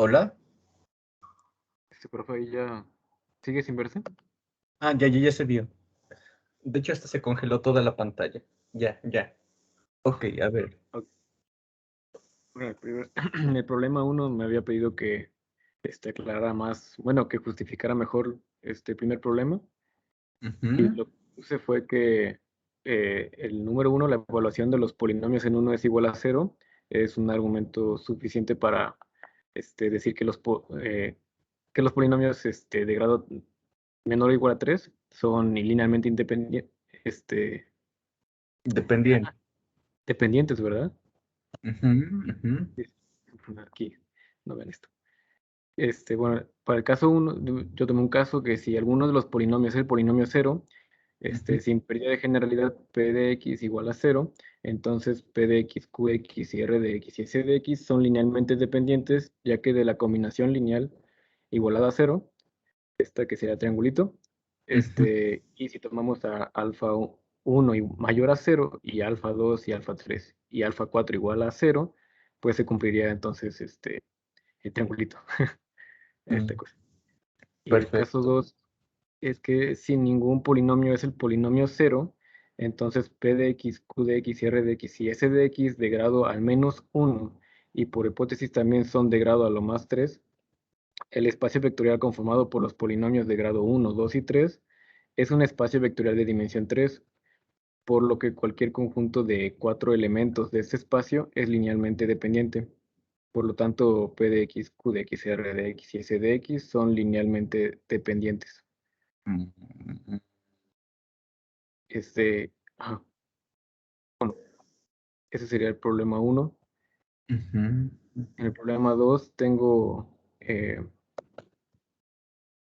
Hola. Profe, ahí ya sigue sin verse. Ya se vio. De hecho, hasta se congeló toda la pantalla. Ya. Ok, a ver. Ok. Bueno, el problema uno me había pedido que aclarara más, bueno, que justificara mejor este primer problema. Y Ujú. lo que puse fue que el número uno, la evaluación de los polinomios en uno es igual a cero, es un argumento suficiente para decir que los polinomios de grado menor o igual a 3 son linealmente independientes, Dependiente. dependientes, ¿verdad? Ujú, ujú, Sí, aquí, no ven esto. Bueno, para el caso uno, yo tomé un caso que si alguno de los polinomios es el polinomio cero, ujú. sin pérdida de generalidad P de x igual a cero, entonces P de x, Qx y R de x y S de x son linealmente dependientes, ya que de la combinación lineal igualada a cero, esta que sería triangulito, Ujú. y si tomamos a alfa 1 y mayor a cero, y alfa 2 y alfa 3 y alfa 4 igual a cero, pues se cumpliría entonces el triangulito. Esta Mm, cosa. Y el caso Perfecto. 2 es que si ningún polinomio es el polinomio cero, entonces P de x, Q de x, R de x y S de x de grado al menos uno, y por hipótesis también son de grado a lo más 3, el espacio vectorial conformado por los polinomios de grado uno, 2 y 3 es un espacio vectorial de dimensión 3, por lo que cualquier conjunto de cuatro elementos de este espacio es linealmente dependiente. Por lo tanto, P de x, Q de x, R de x y S de x son linealmente dependientes. Mm, Ajá, ese sería el problema uno. ujú. En el problema 2 tengo...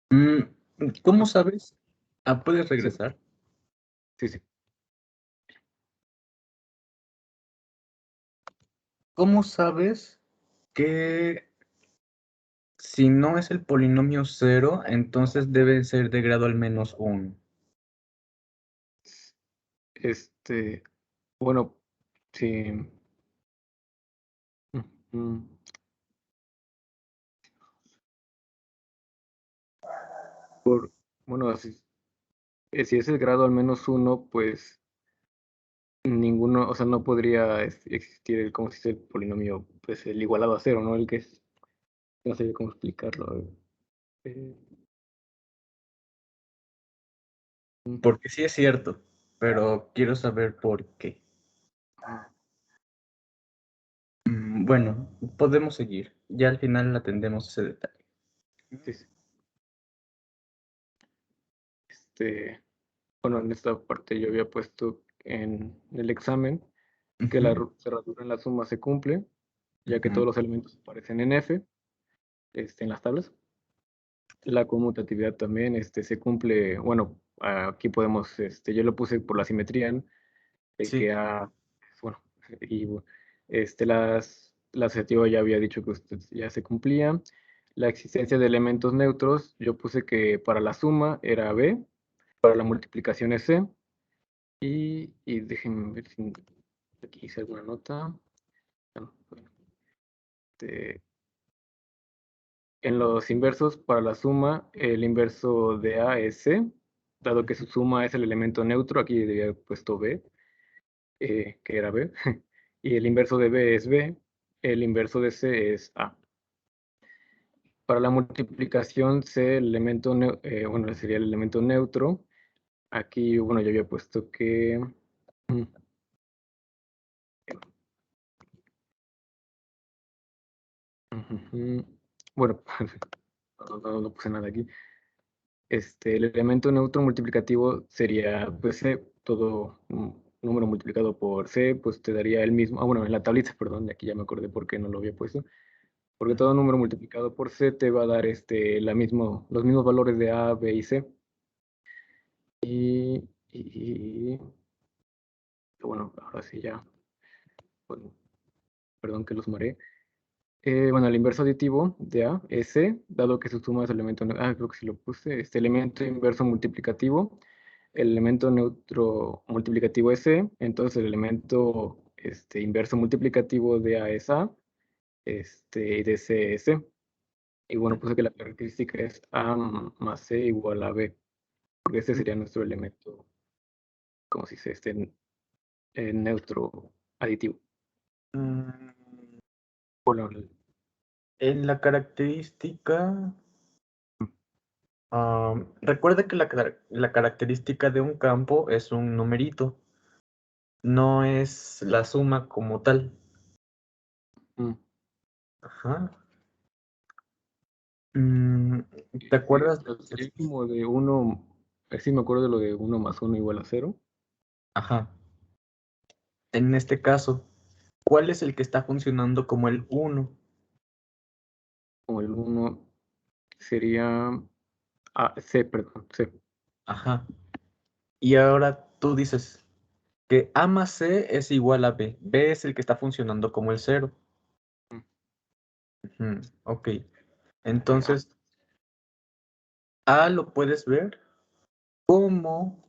Mm, ¿Cómo ah, sabes? ¿Puedes sí, regresar? sí, sí. ¿Cómo sabes que si no es el polinomio cero, entonces debe ser de grado al menos uno? Este, bueno, sí. Ujú. Bueno, si es el grado al menos uno, pues ninguno, o sea, no podría existir el, ¿cómo se dice? El polinomio, pues el igualado a cero, ¿no? El que es, no sé cómo explicarlo. Eh, Porque sí es cierto, pero quiero saber por qué. ah, Bueno, podemos seguir. Ya al final atendemos ese detalle. sí, sí. Bueno, en esta parte yo había puesto en el examen que la Ujú, cerradura en la suma se cumple, ya que ujú. todos los elementos aparecen en F, en las tablas. La conmutatividad también se cumple, bueno, aquí podemos, yo lo puse por la simetría, ¿no? De Sí, que A, bueno, y la asociativa ya había dicho que usted ya se cumplía. La existencia de elementos neutros, yo puse que para la suma era B, para la multiplicación es C, y déjenme ver si aquí hice alguna nota. Ah, no, bueno, este, en los inversos, para la suma, el inverso de A es C, dado que su suma es el elemento neutro, aquí debía haber puesto B, que era B, y el inverso de B es B, el inverso de C es A. Para la multiplicación, C, el elemento, bueno, sería el elemento neutro. Aquí, bueno, yo había puesto que... mm, ujú, bueno, no puse nada aquí. El elemento neutro multiplicativo sería, pues, C, todo número multiplicado por C, pues te daría el mismo, bueno, en la tablita, perdón, de aquí ya me acordé por qué no lo había puesto, porque todo número multiplicado por C te va a dar los mismos valores de A, B y C. Y bueno, ahora sí ya, bueno, perdón que los mareé. Bueno, el inverso aditivo de A es C, dado que su suma es el elemento, creo que sí lo puse, este elemento inverso multiplicativo, el elemento neutro multiplicativo es C, entonces el elemento inverso multiplicativo de A es A, y de C es C. Y bueno, puse que la característica es A más C igual a B, porque este sería nuestro elemento, como si se esté neutro aditivo. Mm, Bueno, En la característica, recuerda que la característica de un campo es un numerito, no es la suma como tal. mm, Ajá. Mm, ¿Te sí, acuerdas? sería como de 1, sí me acuerdo de lo de 1 más 1 igual a 0. Ajá. En este caso, ¿cuál es el que está funcionando como el uno? Como el 1 sería C, perdón, C. Ajá. Y ahora tú dices que A más C es igual a B. B es el que está funcionando como el cero. Mm, Ujú, ok. A, Entonces, A lo puedes ver como,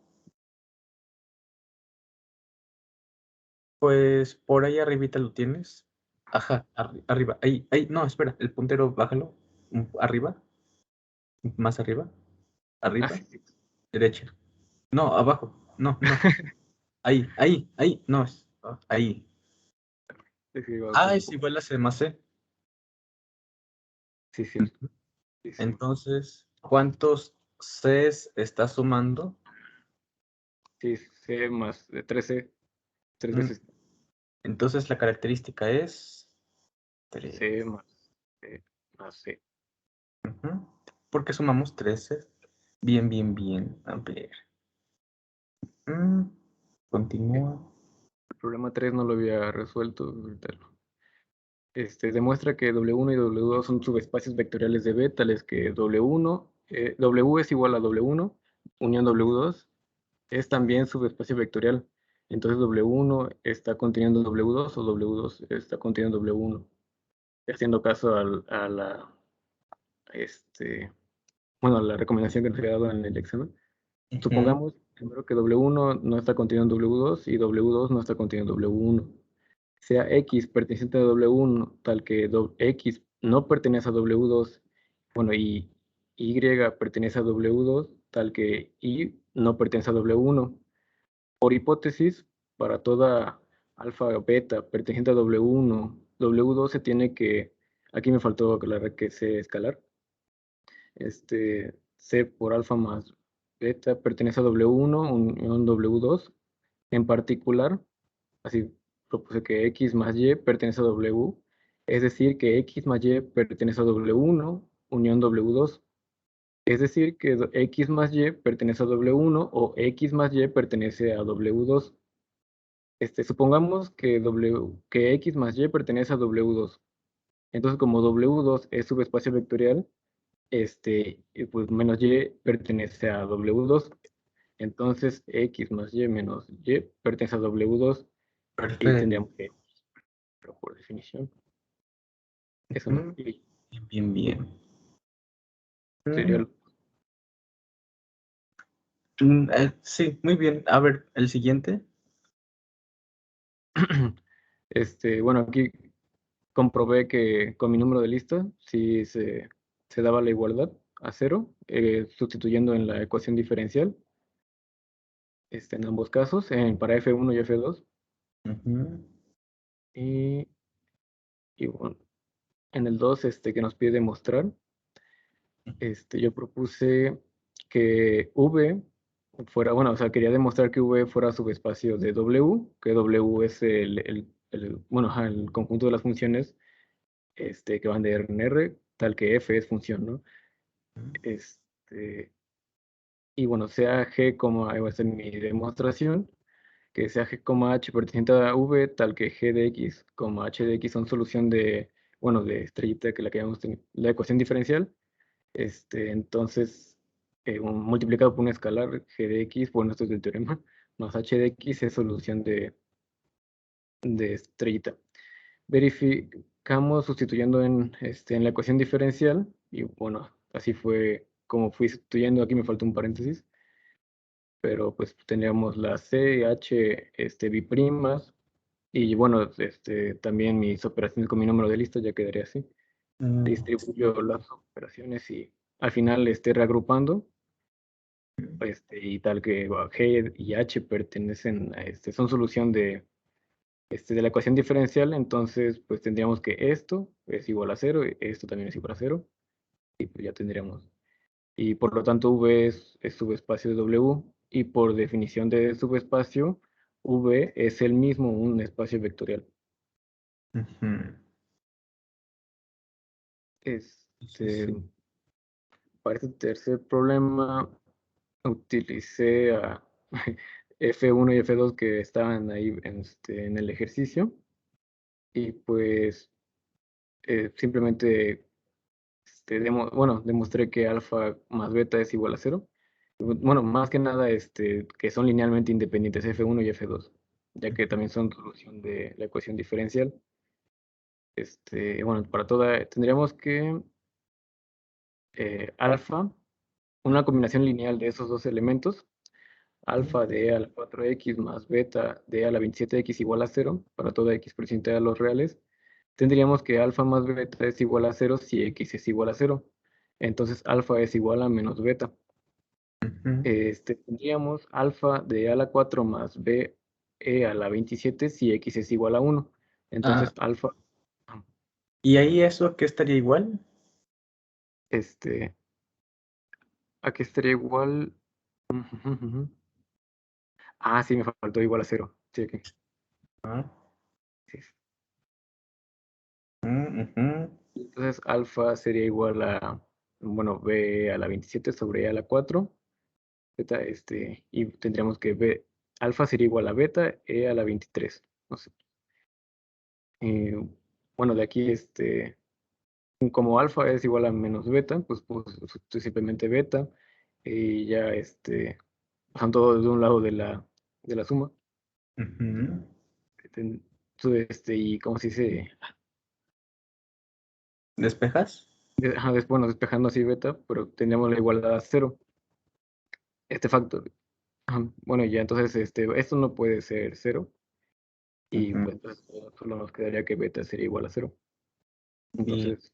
pues por ahí arribita lo tienes. Ajá, arriba. Ahí, no, espera, el puntero bájalo. Arriba, más arriba, arriba, sí, sí. derecha. No, abajo. No, no. Ahí, no es. Ahí. Sí, sí, va A como un es poco. igual a C más C. Sí, sí, Ujú. sí, sí. Entonces, ¿cuántos Cs está sumando? Sí, C más de 13, 3 Mm, veces Entonces la característica es C 3. más C más C. Ujú. Porque sumamos 13. Bien, bien, bien. A ver. Mm, Continúa. El problema 3 no lo había resuelto. Ahorita demuestra que W1 y W2 son subespacios vectoriales de B, tales que W1, W es igual a W1, unión W2, es también subespacio vectorial. Entonces W1 está conteniendo W2 o W2 está conteniendo W1. Haciendo caso a la, bueno, la recomendación que nos había dado en el examen. Ujú. Supongamos primero que W1 no está conteniendo W2 y W2 no está conteniendo W1. Sea X perteneciente a W1 tal que X no pertenece a W2, bueno, y Y pertenece a W2 tal que Y no pertenece a W1. Por hipótesis, para toda alfa o beta perteneciente a W1, W2 se tiene que, aquí me faltó aclarar que C escalar, C por alfa más beta pertenece a W1, unión W2. En particular, así propuse que X más Y pertenece a W, es decir, que X más Y pertenece a W1, unión W2. Es decir, que X más Y pertenece a W1 o X más Y pertenece a W2. Supongamos que X más Y pertenece a W2. Entonces, como W2 es subespacio vectorial, y pues menos Y pertenece a W2. Entonces, X más Y menos Y pertenece a W2 y Perfecto. tendríamos que, pero por definición, eso no. Ujú. Y Bien, bien, bien. sería, Mm, sí, muy bien. A ver, el siguiente. bueno, aquí comprobé que con mi número de lista sí se daba la igualdad a cero, sustituyendo en la ecuación diferencial, en ambos casos, para F1 y F2. Ujú. Y, y bueno, en el 2, que nos pide demostrar, yo propuse que V fuera, bueno, o sea, quería demostrar que V fuera subespacio de W, que W es bueno, ajá, el conjunto de las funciones que van de R en R, tal que F es función, ¿no? Este, y bueno, sea G como, ahí va a ser mi demostración, que sea G, H perteneciente a V, tal que G de X, H de X son solución de, bueno, de estrellita, que la que llamamos la ecuación diferencial. Entonces, multiplicado por un escalar, G de X, bueno, esto es del teorema, más H de X es solución de estrellita. Verificamos sustituyendo en la ecuación diferencial, y bueno, así fue como fui sustituyendo, aquí me falta un paréntesis, pero pues tendríamos la C, H, biprimas, y bueno, también mis operaciones con mi número de lista ya quedaría así. distribuyo las operaciones y al final reagrupando, y tal que G y H pertenecen a son solución de la ecuación diferencial, entonces pues tendríamos que esto es igual a cero, y esto también es igual a cero, y pues ya tendríamos. Y por lo tanto V es subespacio de W, y por definición de subespacio, V es el mismo un espacio vectorial. Ujú. Sí, Este, sí. para este tercer problema, utilicé a F1 y F2 que estaban ahí en el ejercicio, y pues simplemente demostré que alfa más beta es igual a cero. Bueno, más que nada que son linealmente independientes F1 y F2, ya que también son solución de la ecuación diferencial. Bueno, para toda tendríamos que alfa, una combinación lineal de esos dos elementos, alfa de e a la 4x más beta de e a la 27x igual a cero, para toda x presente a los reales, tendríamos que alfa más beta es igual a cero si x es igual a cero. Entonces alfa es igual a menos beta. Ujú. Tendríamos alfa de e a la 4 más b e a la 27 si x es igual a 1. Ah, Entonces alfa, ¿y ahí eso qué estaría igual? este, ¿a qué estaría igual? Ah, sí, me faltó igual a cero. Sí, aquí. Ah, Sí, sí. ujú. Entonces alfa sería igual a, bueno, b a la 27 sobre e a la 4. Beta, y tendríamos que b, alfa sería igual a beta, e a la 23. No sé. Eh, bueno, de aquí, como alfa es igual a menos beta, pues simplemente beta, y ya, pasan todo de un lado de la suma. Ujú. Ten- y como se dice, ¿Despejas? bueno, despejando así beta, pero tendríamos la igualdad a cero, este factor. Ajá, bueno, ya entonces, esto no puede ser cero, y Ujú. pues entonces solo nos quedaría que beta sería igual a cero. Y, Entonces,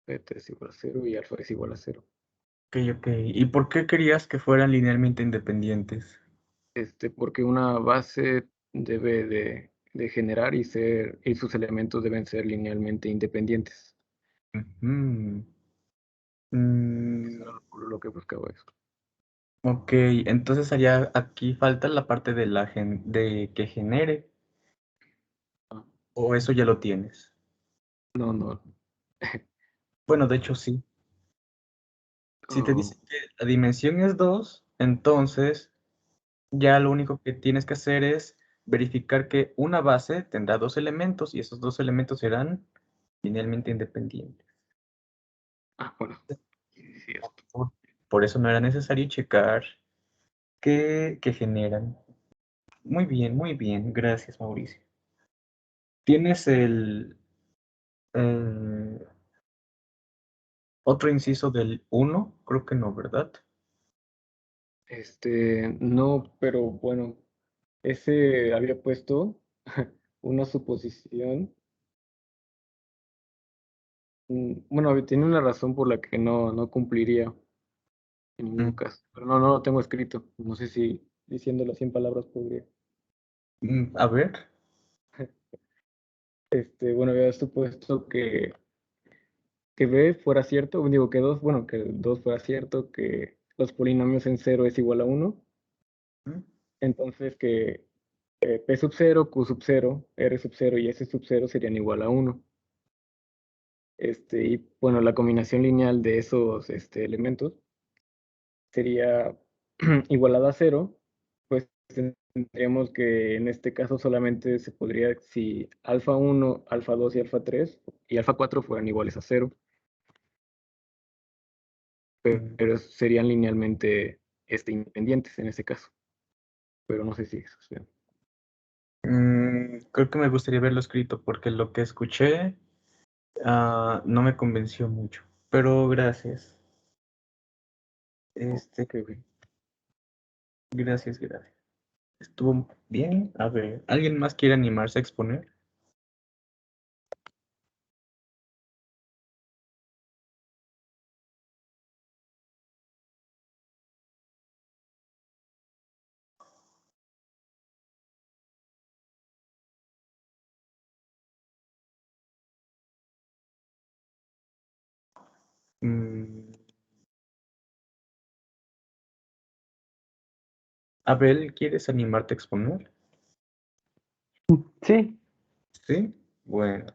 beta es igual a cero y alfa es igual a cero. ok, ok. ¿Y por qué querías que fueran linealmente independientes? Porque una base debe de generar y sus elementos deben ser linealmente independientes. Ujú. Eso Mm, era lo que buscaba eso. ok, entonces haría aquí falta la parte de de que genere, Ah, o eso ya lo tienes. no, no. Bueno, de hecho sí. Si te Oh, dice que la dimensión es 2, entonces ya lo único que tienes que hacer es verificar que una base tendrá dos elementos y esos dos elementos serán linealmente independientes. bueno, sí, sí, cierto. Por eso no era necesario checar que generan. Muy bien, gracias Mauricio. ¿Tienes el otro inciso del uno? Creo que no, ¿verdad? No, pero bueno, ese había puesto una suposición. Bueno, tiene una razón por la que no cumpliría en ningún Mm, caso, pero no lo tengo escrito. No sé si diciéndolo a 100 palabras podría. a ver. Bueno, había supuesto que B fuera cierto, digo que 2, bueno, que el 2 fuera cierto, que los polinomios en cero es igual a uno, Mm, entonces que P sub cero, Q sub cero, R sub cero y S sub cero serían igual a uno. Y bueno, la combinación lineal de esos elementos sería igualada a cero, pues tendríamos que en este caso solamente se podría, si alfa 1, alfa 2 y alfa 3 y alfa 4 fueran iguales a cero, mm, pero serían linealmente independientes en ese caso, pero no sé si eso sea. creo que me gustaría verlo escrito porque lo que escuché no me convenció mucho. Pero gracias. Este, Ok, ok. gracias. Estuvo bien. A ver, ¿alguien más quiere animarse a exponer? Mm, Abel, ¿quieres animarte a exponer? Sí. Sí. Bueno,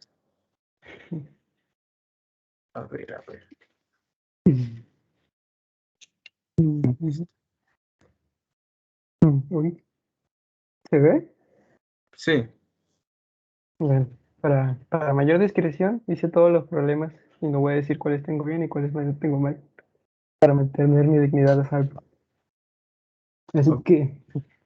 a ver, a ver. Uy, ¿se ve? Sí. Bueno, para mayor discreción hice todos los problemas y no voy a decir cuáles tengo bien y cuáles tengo mal, para mantener mi dignidad a salvo. Así O- que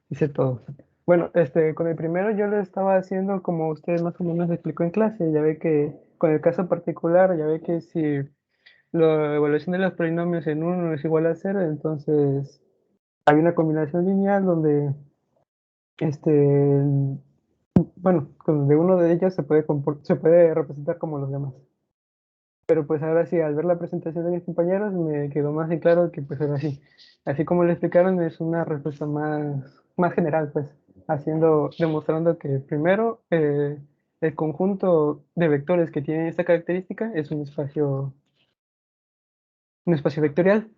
hice todo. Bueno, con el primero yo lo estaba haciendo como usted más o menos explicó en clase. Ya ve que con el caso particular, ya ve que si la evaluación de los polinomios en uno es igual a cero, entonces hay una combinación lineal donde bueno, de uno de ellos se puede representar como los demás. Pero pues ahora sí, al ver la presentación de mis compañeros, me quedó más en claro que pues ahora sí, así como lo explicaron, es una respuesta más general, pues, demostrando que primero el conjunto de vectores que tiene esta característica es un espacio vectorial.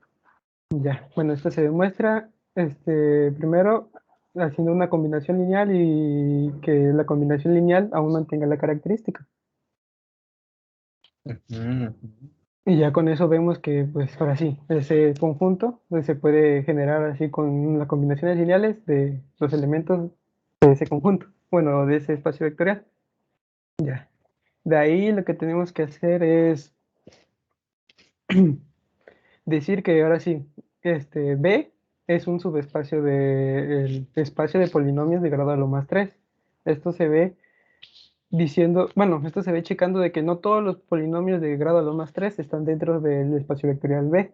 Ya, bueno, esto se demuestra primero haciendo una combinación lineal y que la combinación lineal aún mantenga la característica. Ujú. Y ya con eso vemos que, pues ahora sí, ese conjunto pues, se puede generar así con las combinaciones lineales de los elementos de ese conjunto, bueno, de ese espacio vectorial. Ya. De ahí lo que tenemos que hacer es decir que ahora sí, B es un subespacio del espacio de polinomios de grado a lo más 3. Esto se ve diciendo, bueno, esto se ve checando de que no todos los polinomios de grado a lo más 3 están dentro del espacio vectorial B.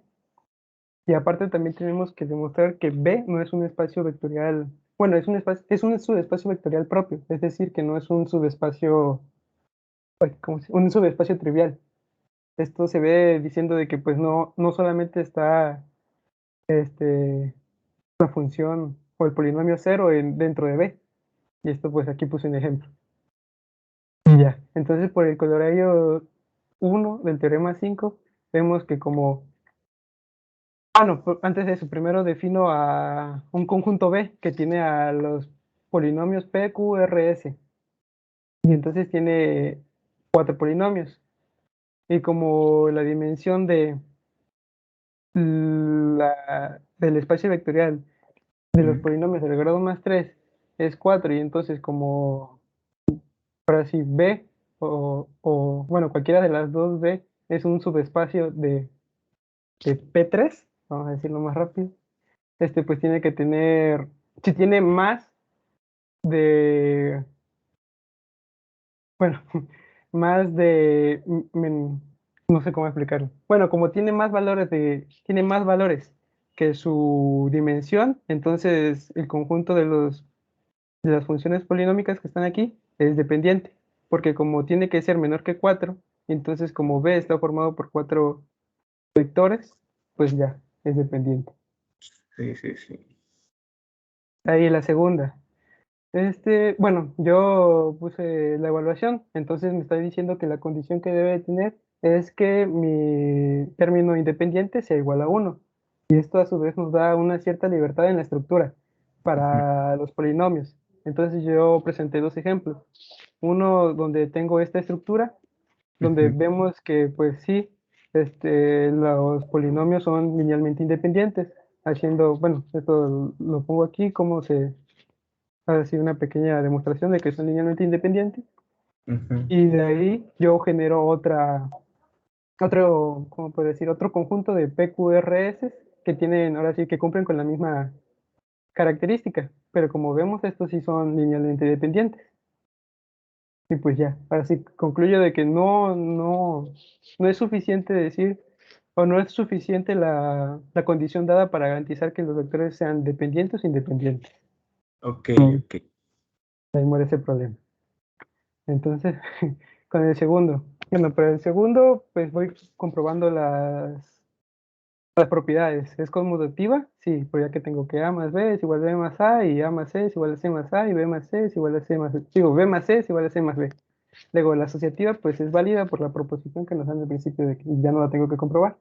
Y aparte también tenemos que demostrar que B no es un espacio vectorial, bueno, es un subespacio vectorial propio, es decir, que no es un subespacio, ay, un subespacio trivial. Esto se ve diciendo de que pues no solamente está la función o el polinomio cero dentro de B. Y esto pues aquí puse un ejemplo. Y ya, entonces por el colorario 1 del teorema 5 vemos que como no, antes de eso, primero defino a un conjunto B que tiene a los polinomios P, Q, R, S. Y entonces tiene cuatro polinomios. Y como la dimensión del espacio vectorial de los Mm. polinomios del grado más 3 es 4 y entonces como, ahora sí, B, bueno, cualquiera de las dos B es un subespacio de P3, vamos a decirlo más rápido, pues tiene que tener, si tiene más de, bueno, más de, no sé cómo explicarlo. Bueno, como tiene más valores que su dimensión, entonces el conjunto de las funciones polinómicas que están aquí es dependiente, porque como tiene que ser menor que 4, entonces como B está formado por 4 vectores, pues ya, es dependiente. Sí, sí, sí. Ahí la segunda. Bueno, yo puse la evaluación, entonces me está diciendo que la condición que debe tener es que mi término independiente sea igual a uno. Y esto a su vez nos da una cierta libertad en la estructura Ujú, para los polinomios. Entonces yo presenté dos ejemplos. Uno donde tengo esta estructura, donde ujú, vemos que pues sí, los polinomios son linealmente independientes, haciendo, bueno, esto lo pongo aquí como se así una pequeña demostración de que son linealmente independientes. ujú. Y de ahí yo genero ¿cómo puedo decir? Otro conjunto de PQRS que tienen, ahora sí, que cumplen con la misma característica. Pero como vemos, estos sí son linealmente dependientes. Y pues ya, ahora sí concluyo de que no es suficiente decir, o no es suficiente la condición dada para garantizar que los vectores sean dependientes o independientes. Ok, Mm. ok. Ahí muere ese problema. Entonces, con el segundo. Bueno, pero el segundo, pues voy comprobando las propiedades. ¿Es conmutativa? Sí, pues ya que tengo que A más B es igual a B más A y A más C es igual a C más A y B más C es igual a C más B. Digo, B más C es igual a C más B. Luego, la asociativa, pues es válida por la proposición que nos dan al principio de que ya no la tengo que comprobar.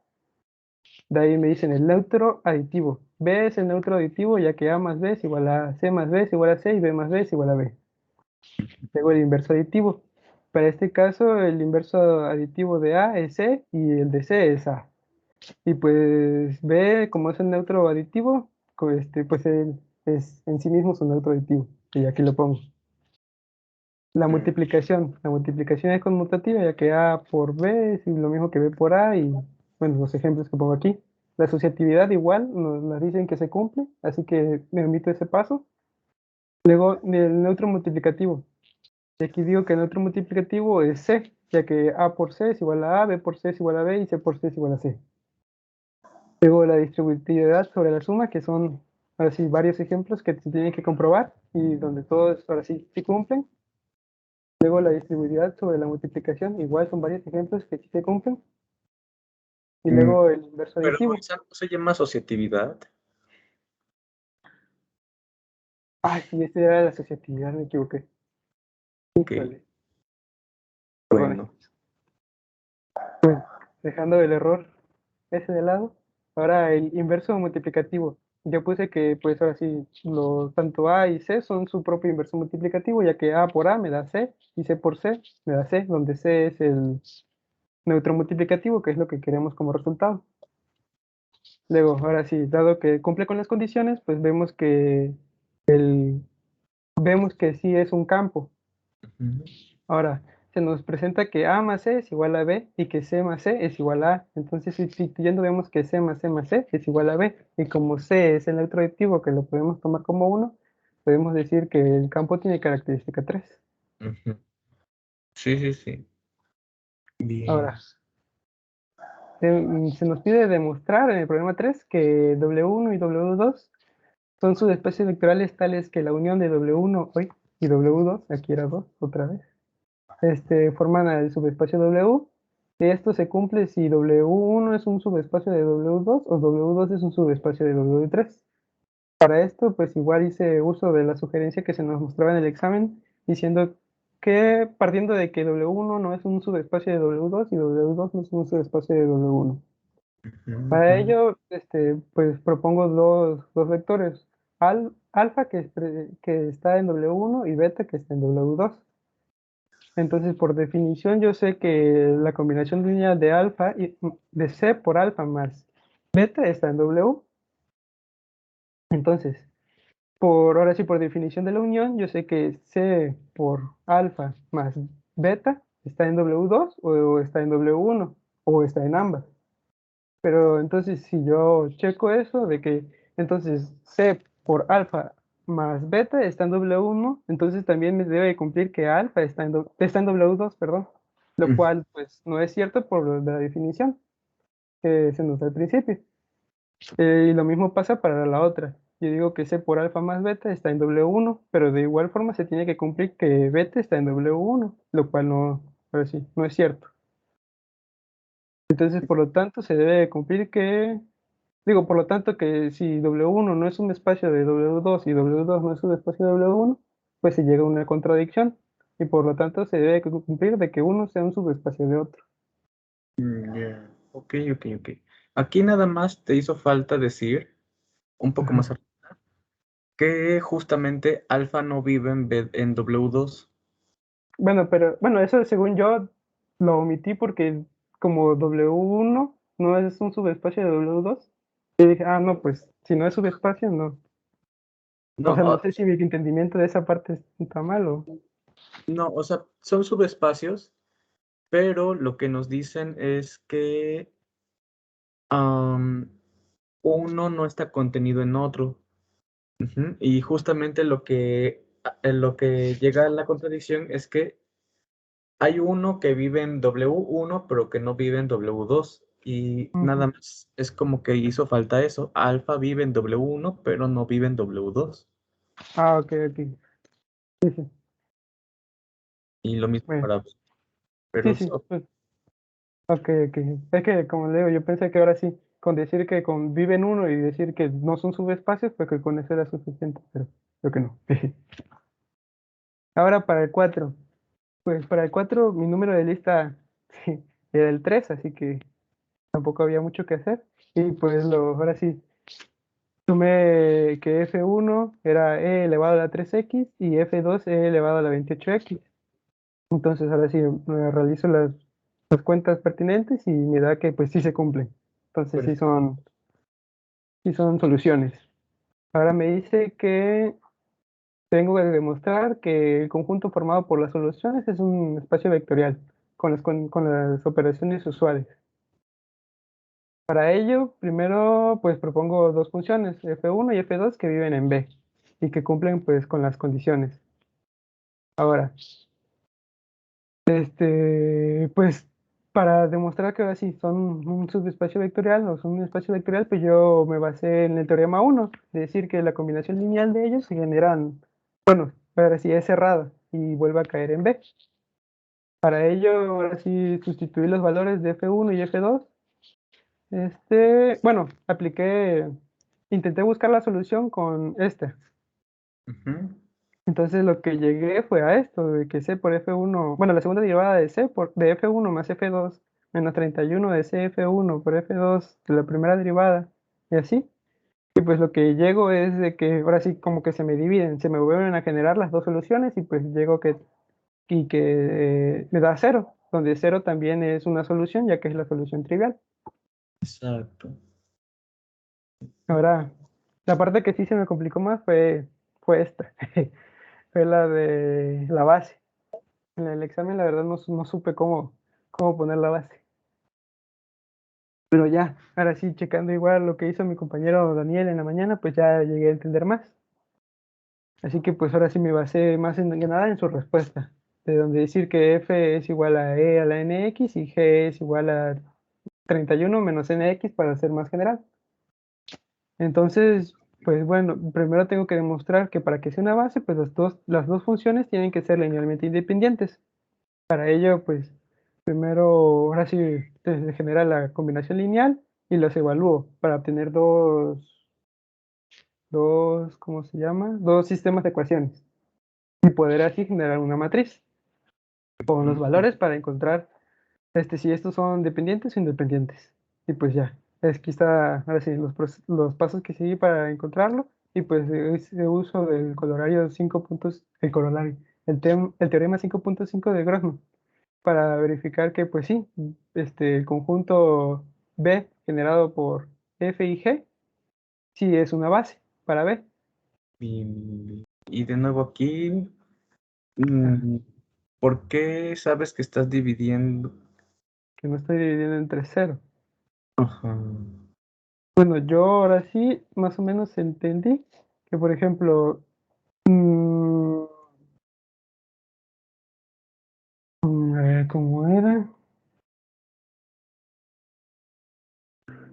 De ahí me dicen el neutro aditivo. B es el neutro aditivo, ya que A más B es igual a C más B es igual a C y B más B es igual a B. Luego el inverso aditivo. Para este caso, el inverso aditivo de A es C y el de C es A. Y pues B, como es el neutro aditivo, pues él es en sí mismo su neutro aditivo. Y aquí lo pongo. La multiplicación es conmutativa, ya que A por B es lo mismo que B por A, y bueno, los ejemplos que pongo aquí. La asociatividad igual nos dicen que se cumple, así que me omito ese paso. Luego, el neutro multiplicativo. Y aquí digo que el neutro multiplicativo es C, ya que A por C es igual a A, B por C es igual a B y C por C es igual a C. Luego la distributividad sobre la suma, que son ahora sí varios ejemplos que se tienen que comprobar y donde todos ahora sí cumplen. Luego la distributividad sobre la multiplicación, igual son varios ejemplos que sí se cumplen. Y luego el inverso Pero aditivo. esa no se llama asociatividad. Ay, sí, esta era la asociatividad, me equivoqué. Ok, Híjole, perdone. bueno. Dejando el error ese de lado. Ahora el inverso multiplicativo. Yo puse que pues ahora sí, tanto A y C son su propio inverso multiplicativo, ya que A por A me da C y C por C me da C, donde C es el neutro multiplicativo, que es lo que queremos como resultado. Luego, ahora sí, dado que cumple con las condiciones, pues vemos que sí es un campo. Ujú. Ahora, se nos presenta que A más C es igual a B y que C más C es igual a A. Entonces, sustituyendo, vemos que C más C más C es igual a B. Y como C es el neutro aditivo que lo podemos tomar como 1, podemos decir que el campo tiene característica 3. Ujú. Sí, sí, sí. Bien. Ahora, se nos pide demostrar en el problema 3 que W1 y W2 son subespecies vectoriales tales que la unión de W1 y W2, aquí era 2 otra vez, forman el subespacio W. Esto se cumple si W1 es un subespacio de W2 o W2 es un subespacio de W3. Para esto, pues igual hice uso de la sugerencia que se nos mostraba en el examen, diciendo que partiendo de que W1 no es un subespacio de W2 y W2 no es un subespacio de W1. Ujú, Para ujú. ello, pues propongo dos vectores, alfa que está en W1 y beta que está en W2. Entonces, por definición, yo sé que la combinación lineal de alfa y de C por alfa más beta está en W. Entonces, ahora sí, por definición de la unión, yo sé que C por alfa más beta está en W2 o está en W1 o está en ambas. Pero entonces, si yo checo eso de que entonces C por alfa más beta está en W1, entonces también me debe cumplir que alfa está en W2, perdón. Lo Mm. cual pues no es cierto por la definición que se nos da al principio. Y lo mismo pasa para la otra. Yo digo que C por alfa más beta está en W1, pero de igual forma se tiene que cumplir que beta está en W1, lo cual no, ahora sí, no es cierto. Entonces, por lo tanto, se debe cumplir por lo tanto, que si W1 no es un espacio de W2 y W2 no es un espacio de W1, pues se llega a una contradicción y por lo tanto se debe cumplir de que uno sea un subespacio de otro. Ya. Ok, ok, ok. Aquí nada más te hizo falta decir, un poco Ajá. más arriba, que justamente alfa no vive en W2. Bueno, eso según yo lo omití porque como W1 no es un subespacio de W2, y dije, ah, no, pues si no es subespacio, no. O No, sea, no sé si mi entendimiento de esa parte está mal o... no, o sea, son subespacios, pero lo que nos dicen es que uno no está contenido en otro. Ujú. Y justamente en lo que llega a la contradicción es que hay uno que vive en W1, pero que no vive en W2. Y Ujú. nada más es como que hizo falta eso. Alfa vive en W1, pero no vive en W2. Ah, ok, ok. Sí, sí. Y lo mismo Bueno, para... sí, Pero sí. Pues, ok, ok. Es que, como le digo, yo pensé que ahora sí, con decir que conviven uno y decir que no son subespacios, pues que con eso era suficiente, pero creo que no. Ahora para el 4. Pues para el 4 mi número de lista sí, era el 3, así que tampoco había mucho que hacer. Y pues ahora sí, tomé que F1 era e elevado a la 3x y F2 e elevado a la 28x. Entonces ahora sí me realizo las cuentas pertinentes y me da que pues sí se cumplen. Entonces sí son soluciones. Ahora me dice que tengo que demostrar que el conjunto formado por las soluciones es un espacio vectorial con las operaciones usuales. Para ello, primero pues propongo dos funciones, f1 y f2, que viven en B y que cumplen pues con las condiciones. Ahora, pues para demostrar que ahora sí son un subespacio vectorial o son un espacio vectorial, pues yo me basé en el teorema 1, de decir que la combinación lineal de ellos se generan, bueno, ahora sí es cerrada y vuelve a caer en B. Para ello, ahora sí sustituí los valores de F1 y F2. Bueno, intenté buscar la solución con este. Ujú. Entonces lo que llegué fue a esto, de que C por F1, bueno, la segunda derivada de de F1 más F2 menos 31 de CF1 por F2 de la primera derivada, y así. Y pues lo que llego es de que ahora sí como que se me dividen, se me vuelven a generar las dos soluciones y pues llego que me da cero, donde cero también es una solución, ya que es la solución trivial. Exacto. Ahora, la parte que sí se me complicó más fue esta, fue la de la base. En el examen la verdad no supe cómo poner la base. Pero ya, ahora sí, checando igual lo que hizo mi compañero Daniel en la mañana, pues ya llegué a entender más. Así que pues ahora sí me basé más que nada en su respuesta, de donde decir que f es igual a e a la nx y g es igual a 31 menos nx para ser más general. Entonces, pues bueno, primero tengo que demostrar que para que sea una base, pues las dos funciones tienen que ser linealmente independientes. Para ello, pues primero, ahora sí, se genera la combinación lineal y los evalúo para obtener ¿cómo se llama? Dos sistemas de ecuaciones y poder así generar una matriz con los Ujú. valores para encontrar si estos son dependientes o independientes. Y pues ya, aquí está, ahora sí, los pasos que seguí para encontrarlo. Y pues ese uso del colorario 5 puntos, el teorema 5.5 de Grossman, para verificar que pues sí, el conjunto B generado por F y G, sí es una base para B. Y de nuevo aquí, Ah, mm, ¿por qué sabes que estás dividiendo? que no estoy dividiendo entre cero. Ajá. Bueno, yo ahora sí más o menos entendí que, por ejemplo, a ver cómo era.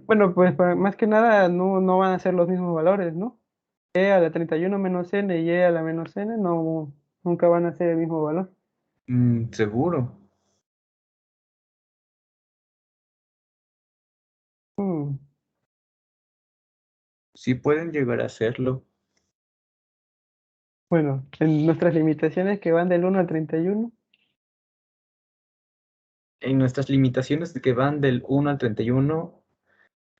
Bueno, pues más que nada no van a ser los mismos valores, ¿no? E a la 31 menos n y e a la menos n nunca van a ser el mismo valor. Seguro. Mm, Sí pueden llegar a hacerlo. Bueno, en nuestras limitaciones que van del 1 al 31. En nuestras limitaciones que van del 1 al 31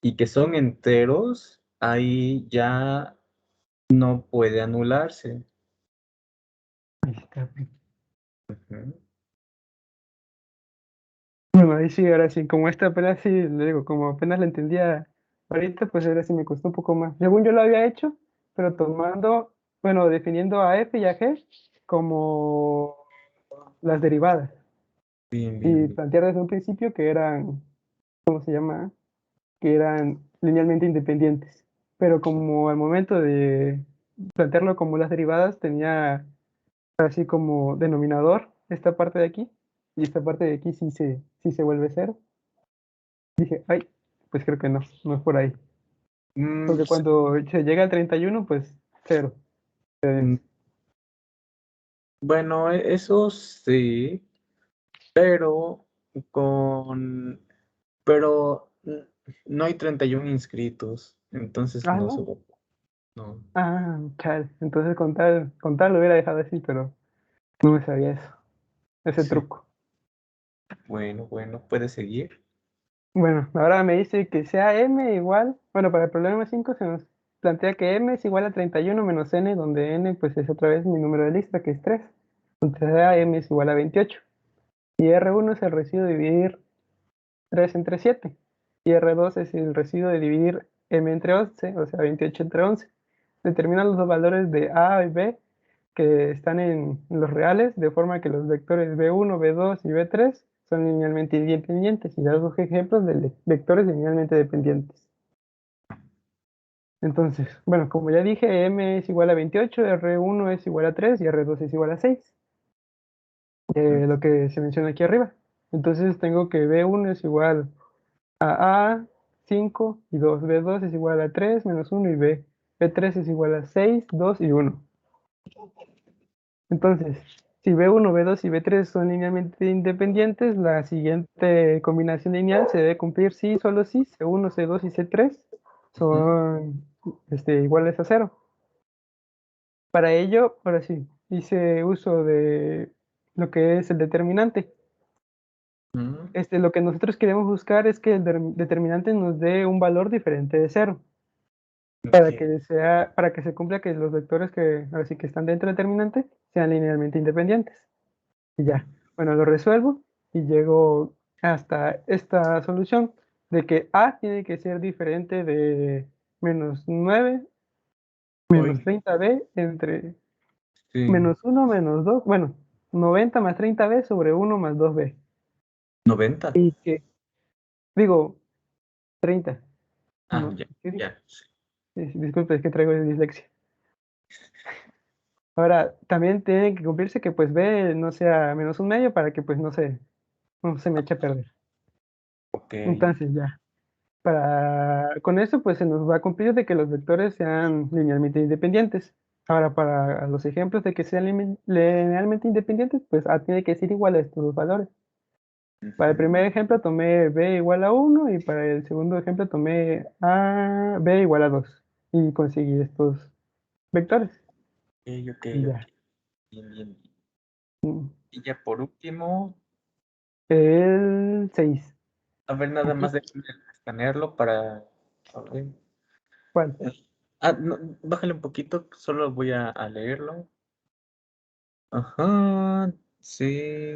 y que son enteros, ahí ya no puede anularse. Ahí está. Ujú. Bueno, ahí sí, ahora sí, como esta apenas sí, le digo, como apenas la entendía ahorita, pues ahora sí me costó un poco más. Según yo lo había hecho, pero bueno, definiendo a F y a G como las derivadas Bien, bien, y bien. plantear desde un principio que eran, ¿cómo se llama? Que eran linealmente independientes. Pero como al momento de plantearlo como las derivadas, tenía así como denominador esta parte de aquí, y esta parte de aquí sí se vuelve cero. Dije, ay, pues creo que no es por ahí. Mm, Porque s- cuando se llega al 31 pues cero. mm, bueno, eso sí, pero con, pero no hay 31 inscritos, entonces Ah, no se no. va. No. Ah, chale. Entonces con tal lo hubiera dejado así, pero no me sabía ese Sí. truco. Bueno, puede seguir. Bueno, ahora me dice que sea m igual, bueno, para el problema 5 se nos plantea que m es igual a 31 menos n, donde n pues es otra vez mi número de lista, que es 3. Entonces m es igual a 28. Y R1 es el residuo de dividir 3 entre 7. Y R2 es el residuo de dividir m entre 11, o sea, 28 entre 11. Determina los dos valores de A y B que están en los reales, de forma que los vectores B1, B2 y B3 son linealmente independientes, y da dos ejemplos de vectores linealmente dependientes. Entonces, bueno, como ya dije, M es igual a 28, R1 es igual a 3 y R2 es igual a 6, lo que se menciona aquí arriba. Entonces tengo que B1 es igual a 5 y 2, B2 es igual a 3 menos 1 y B3 es igual a 6, 2 y 1. Entonces, si B1, B2 y B3 son linealmente independientes, la siguiente combinación lineal se debe cumplir si solo si C1, C2 y C3 son iguales a 0. Para ello, ahora sí, hice uso de lo que es el determinante. Mm, Lo que nosotros queremos buscar es que el determinante nos dé un valor diferente de 0, ok. para que se cumpla que los vectores que ahora sí que están dentro del determinante sean linealmente independientes. Y ya, bueno, lo resuelvo y llego hasta esta solución de que A tiene que ser diferente de menos 9 menos Uy, 30b entre sí. menos 1 menos 2, bueno, 90 más 30b sobre 1 más 2b. 90. Y que, digo, 30. Ah, No, ya, ¿qué dije? ya. Sí. Disculpe, es que traigo dislexia. Ahora, también tiene que cumplirse que pues b no sea menos un medio para que pues no se me eche a perder. Ok. Entonces ya. Con eso, pues se nos va a cumplir de que los vectores sean linealmente independientes. Ahora, para los ejemplos de que sean linealmente independientes, pues A tiene que ser igual a estos dos valores. Para el Ujú. primer ejemplo tomé B igual a 1 y para el segundo ejemplo tomé B igual a 2 y conseguí estos vectores. Ok, ok, Y ok. ya. Bien, bien, bien. Mm. Y ya por último, El 6. a ver, nada más Aquí, déjame escanearlo para. A ver. ¿cuál? No, bájale un poquito, solo voy a leerlo. Ajá, sí.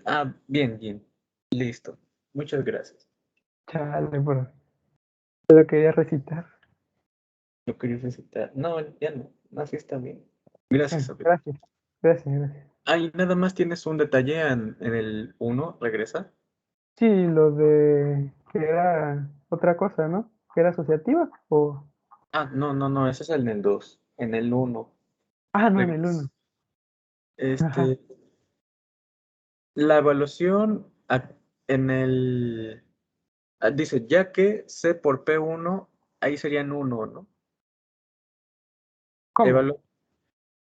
Ah, bien, bien. Listo. Muchas gracias. Chale, te lo quería recitar. Lo quería recitar. No, ya no. Así está bien. Gracias, Bueno, Abel. gracias, gracias, gracias. Ah, y nada más tienes un detalle en el uno, regresa. Sí, lo de que era otra cosa, ¿no? ¿Que era asociativa? Ah, no, no, no, ese es en el 2. En el uno. Ah, no, en el Regresa. uno. Ajá. Este, la evaluación en el. Dice, ya que C por P1, ahí serían uno, ¿no? ¿Cómo? Evalu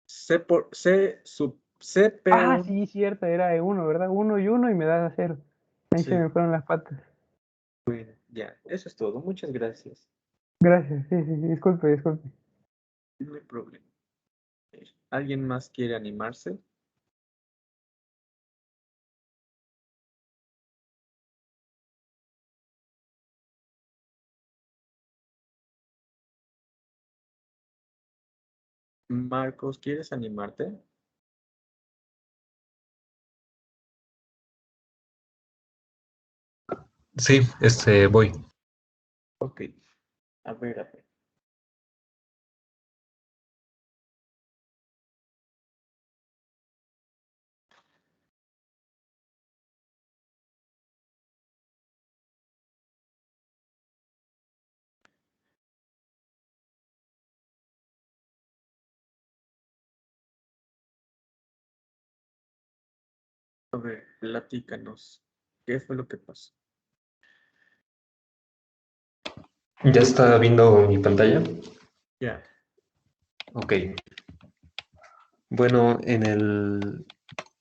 C por C sub Ah, CP1. sí, cierto, era de uno, ¿verdad? Uno y uno y me da 0. Ahí se Sí, me fueron las patas. ya, eso es todo. Muchas gracias. Gracias, sí, sí, sí, disculpe, disculpe. No hay problema. ¿Alguien más quiere animarse? Marcos, ¿quieres animarte? Sí, voy. Ok, a ver, a ver. A ver, platícanos. ¿Qué fue lo que pasó? ¿Ya está viendo mi pantalla? Ya. Ok. Bueno, en el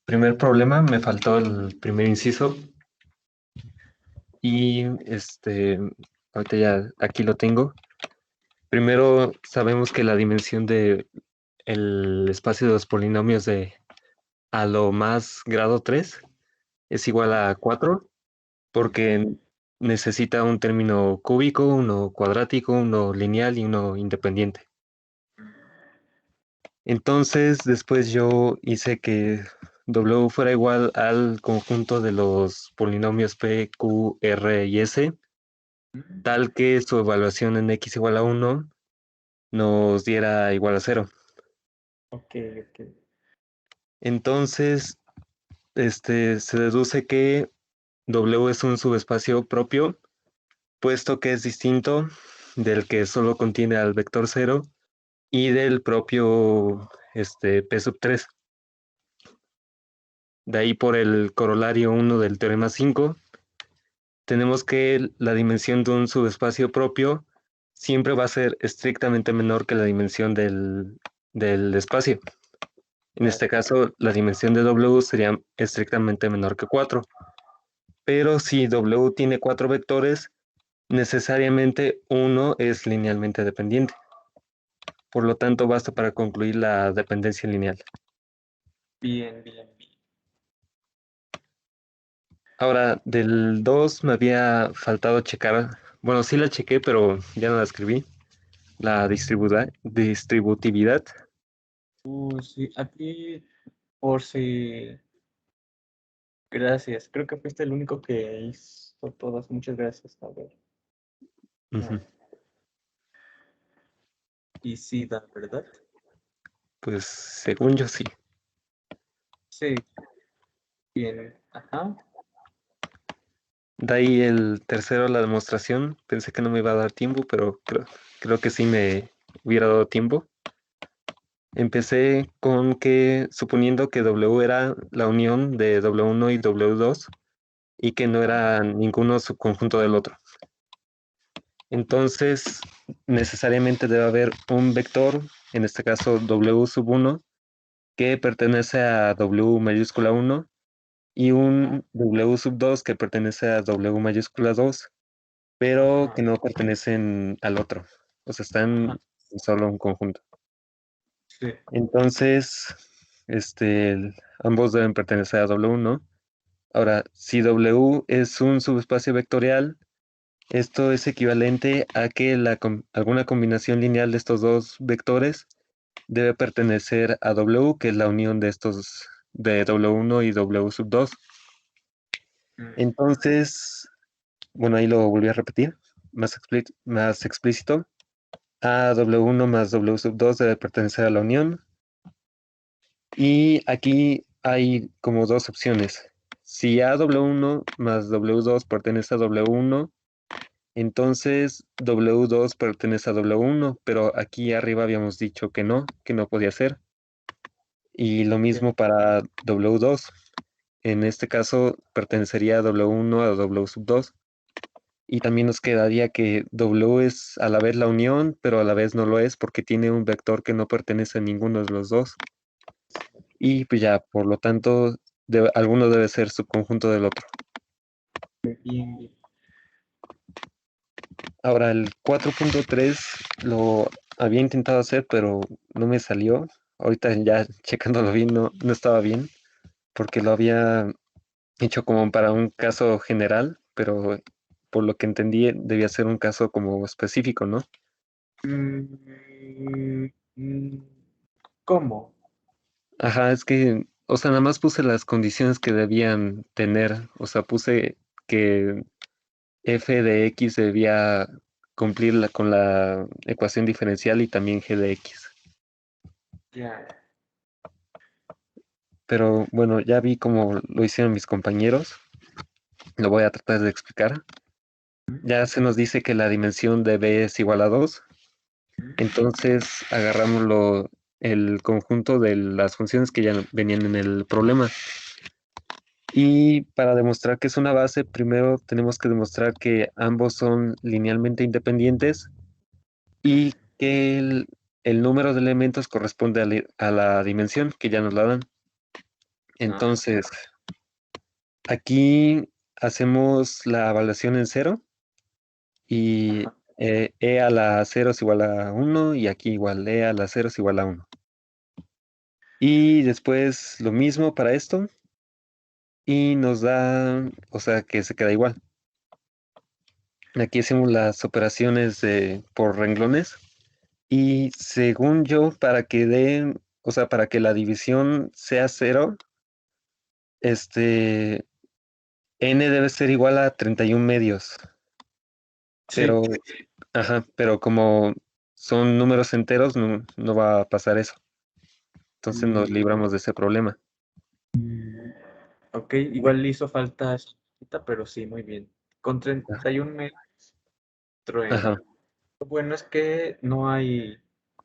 primer problema me faltó el primer inciso y ahorita ya aquí lo tengo. Primero sabemos que la dimensión de el espacio de los polinomios de a lo más grado 3 es igual a 4 porque necesita un término cúbico, uno cuadrático, uno lineal y uno independiente. Entonces, después yo hice que W fuera igual al conjunto de los polinomios P, Q, R y S, tal que su evaluación en X igual a 1 nos diera igual a 0. Ok, ok. Entonces, se deduce que W es un subespacio propio, puesto que es distinto del que solo contiene al vector 0 y del propio P sub 3. De ahí por el corolario 1 del teorema 5, tenemos que la dimensión de un subespacio propio siempre va a ser estrictamente menor que la dimensión del espacio. En este caso, la dimensión de W sería estrictamente menor que 4. Pero si W tiene 4 vectores, necesariamente uno es linealmente dependiente. Por lo tanto, basta para concluir la dependencia lineal. Bien, bien, bien. Ahora, del 2 me había faltado checar, bueno, sí la chequé, pero ya no la escribí, la distributividad. Sí, aquí, por si... Gracias. Creo que fuiste el único que hizo todas. Muchas gracias. A ver. Ujú. Y sí, da, ¿verdad? Pues según yo sí. Sí. Bien. Ajá. De ahí el tercero, la demostración. Pensé que no me iba a dar tiempo, pero creo que sí me hubiera dado tiempo. Empecé con que, suponiendo que W era la unión de W1 y W2 y que no era ninguno subconjunto del otro. Entonces, necesariamente debe haber un vector, en este caso W sub 1, que pertenece a W mayúscula 1 y un W sub 2 que pertenece a W mayúscula 2, pero que no pertenecen al otro. O sea, están en solo un conjunto. Sí. Entonces, ambos deben pertenecer a W, ¿no? Ahora, si W es un subespacio vectorial, esto es equivalente a que alguna combinación lineal de estos dos vectores debe pertenecer a W, que es la unión de estos de W1 y W sub 2. Entonces, bueno, ahí lo volví a repetir, más explícito. A W1 más W sub 2 debe pertenecer a la unión. Y aquí hay como dos opciones. Si AW1 más W2 pertenece a W1, entonces W2 pertenece a W1, pero aquí arriba habíamos dicho que no podía ser. Y lo mismo para W2. En este caso pertenecería a W1 a W sub 2. Y también nos quedaría que W es a la vez la unión, pero a la vez no lo es porque tiene un vector que no pertenece a ninguno de los dos. Y pues ya, por lo tanto, alguno debe ser subconjunto del otro. Bien, bien. Ahora, el 4.3 lo había intentado hacer, pero no me salió. Ahorita ya checándolo bien, no estaba bien, porque lo había hecho como para un caso general, pero por lo que entendí, debía ser un caso como específico, ¿no? Mm, mm, ¿Cómo? Ajá, es que, o sea, nada más puse las condiciones que debían tener, o sea, puse que f de x debía cumplir con la ecuación diferencial y también g de x. Ya. Pero bueno, ya vi cómo lo hicieron mis compañeros. Lo voy a tratar de explicar. Ya se nos dice que la dimensión de b es igual a 2. Entonces agarramos el conjunto de las funciones que ya venían en el problema. Y para demostrar que es una base, primero tenemos que demostrar que ambos son linealmente independientes y que el número de elementos corresponde a la dimensión, que ya nos la dan. Entonces, aquí hacemos la evaluación en cero y e a la 0 es igual a 1 y aquí igual e a la 0 es igual a 1. Y después lo mismo para esto y nos da, o sea, que se queda igual. Aquí hacemos las operaciones por renglones. Y según yo, para que den, o sea, para que la división sea cero, este, n debe ser igual a 31 medios. Sí. Pero, ajá, pero como son números enteros, no va a pasar eso. Entonces nos Mm, libramos de ese problema. ok, igual le hizo falta esa cosita, pero sí, muy bien. Con 31 metros Ajá, en... Lo bueno es que no hay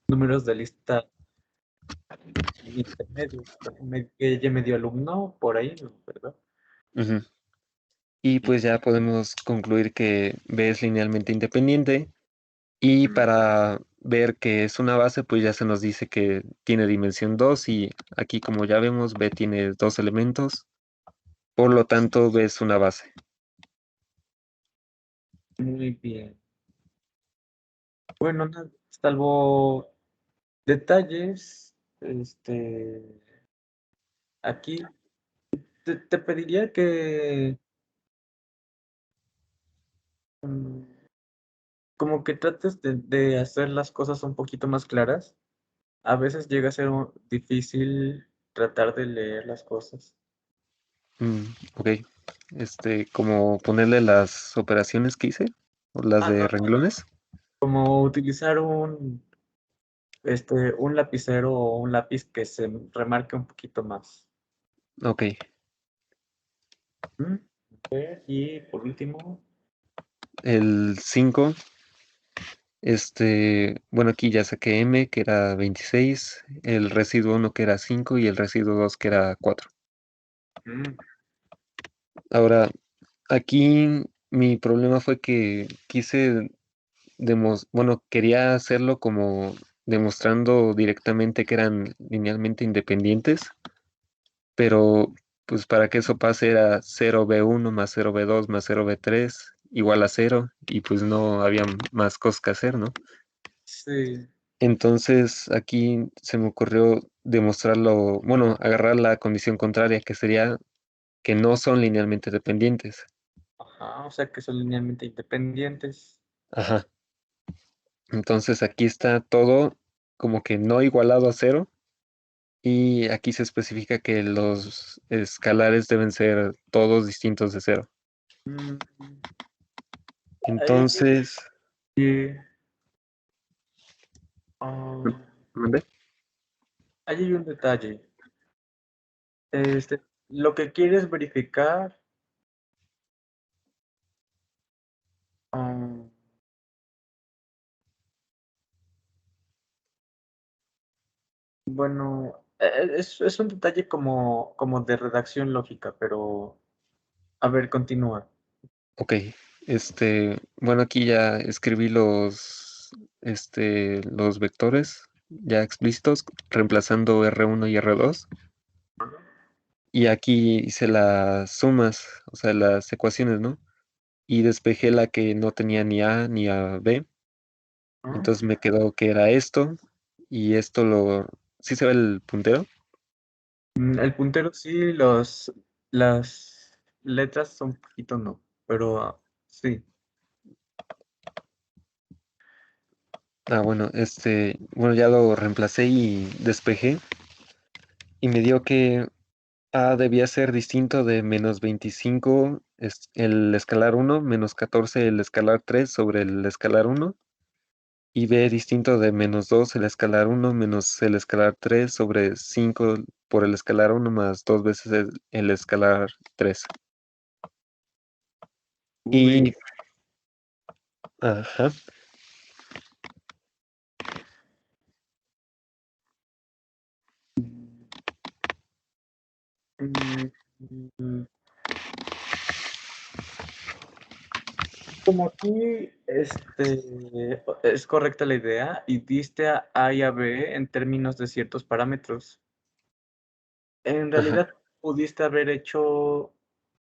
números de lista intermedios. Que ella me dio alumno por ahí, ¿verdad? ujú. Y pues ya podemos concluir que B es linealmente independiente. Y para ver que es una base, pues ya se nos dice que tiene dimensión 2 y aquí como ya vemos, B tiene dos elementos, por lo tanto B es una base. Muy bien. Bueno, salvo detalles, aquí te pediría que mm, como que trates de hacer las cosas un poquito más claras. A veces llega a ser difícil tratar de leer las cosas. Mm, ok, como ponerle las operaciones que hice, o las Ah, de no, renglones. como utilizar un lapicero o un lápiz que se remarque un poquito más. Ok, ¿Mm? Ok, y por último, el 5, bueno, aquí ya saqué M, que era 26, el residuo 1 que era 5 y el residuo 2 que era 4. mm, Ahora, aquí mi problema fue que quise bueno, quería hacerlo como demostrando directamente que eran linealmente independientes, pero pues para que eso pase era 0 b1 más 0 b2 más 0 b3 igual a 0 y pues no había más cosas que hacer, ¿no? sí, Entonces aquí se me ocurrió demostrarlo, bueno, agarrar la condición contraria, que sería que no son linealmente dependientes. ajá, o sea que son linealmente independientes. Ajá. Entonces aquí está todo como que no igualado a 0. Y aquí se especifica que los escalares deben ser todos distintos de 0. Mm, ahí, Entonces, ah, ¿mande? ahí hay un detalle. Lo que quieres verificar, ah, bueno, es un detalle como de redacción lógica, pero a ver, continúa. Ok, bueno, aquí ya escribí los vectores ya explícitos, reemplazando R1 y R2. Y aquí hice las sumas, o sea, las ecuaciones, ¿no? Y despejé la que no tenía ni A ni a B. ¿No? Entonces me quedó que era esto y esto ¿Sí se ve el puntero? El puntero sí, las letras son un poquito no, pero sí. Ah, bueno, bueno, ya lo reemplacé y despejé y me dio que A debía ser distinto de -25 el escalar 1, -14 el escalar 3 sobre el escalar 1 y B distinto de -2 el escalar 1 menos el escalar 3 sobre 5 por el escalar 1 más 2 veces el escalar 3. Uy, Y, ajá, mm, mm, como aquí es correcta la idea y diste a A y a B en términos de ciertos parámetros. En ajá, realidad pudiste haber hecho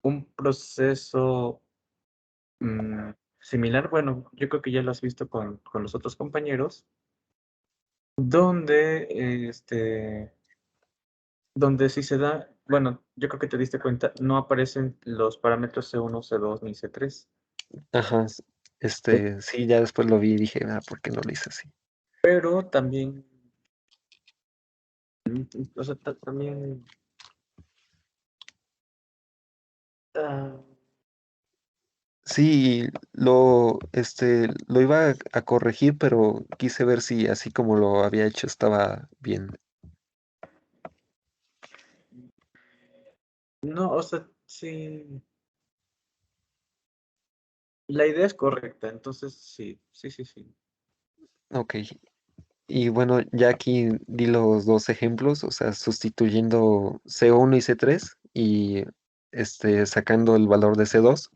un proceso similar. Bueno, yo creo que ya lo has visto con los otros compañeros, donde donde si se da, bueno, yo creo que te diste cuenta, no aparecen los parámetros C1, C2 ni C3. ajá. Sí, ya después lo vi y dije, ¿por qué no lo hice así? Pero también, o sea, también, ah, Sí, lo iba a corregir, pero quise ver si así como lo había hecho estaba bien. no, o sea, sí, la idea es correcta, entonces sí, sí, sí, sí. Ok. Y bueno, ya aquí di los dos ejemplos, o sea, sustituyendo C1 y C3 y sacando el valor de C2,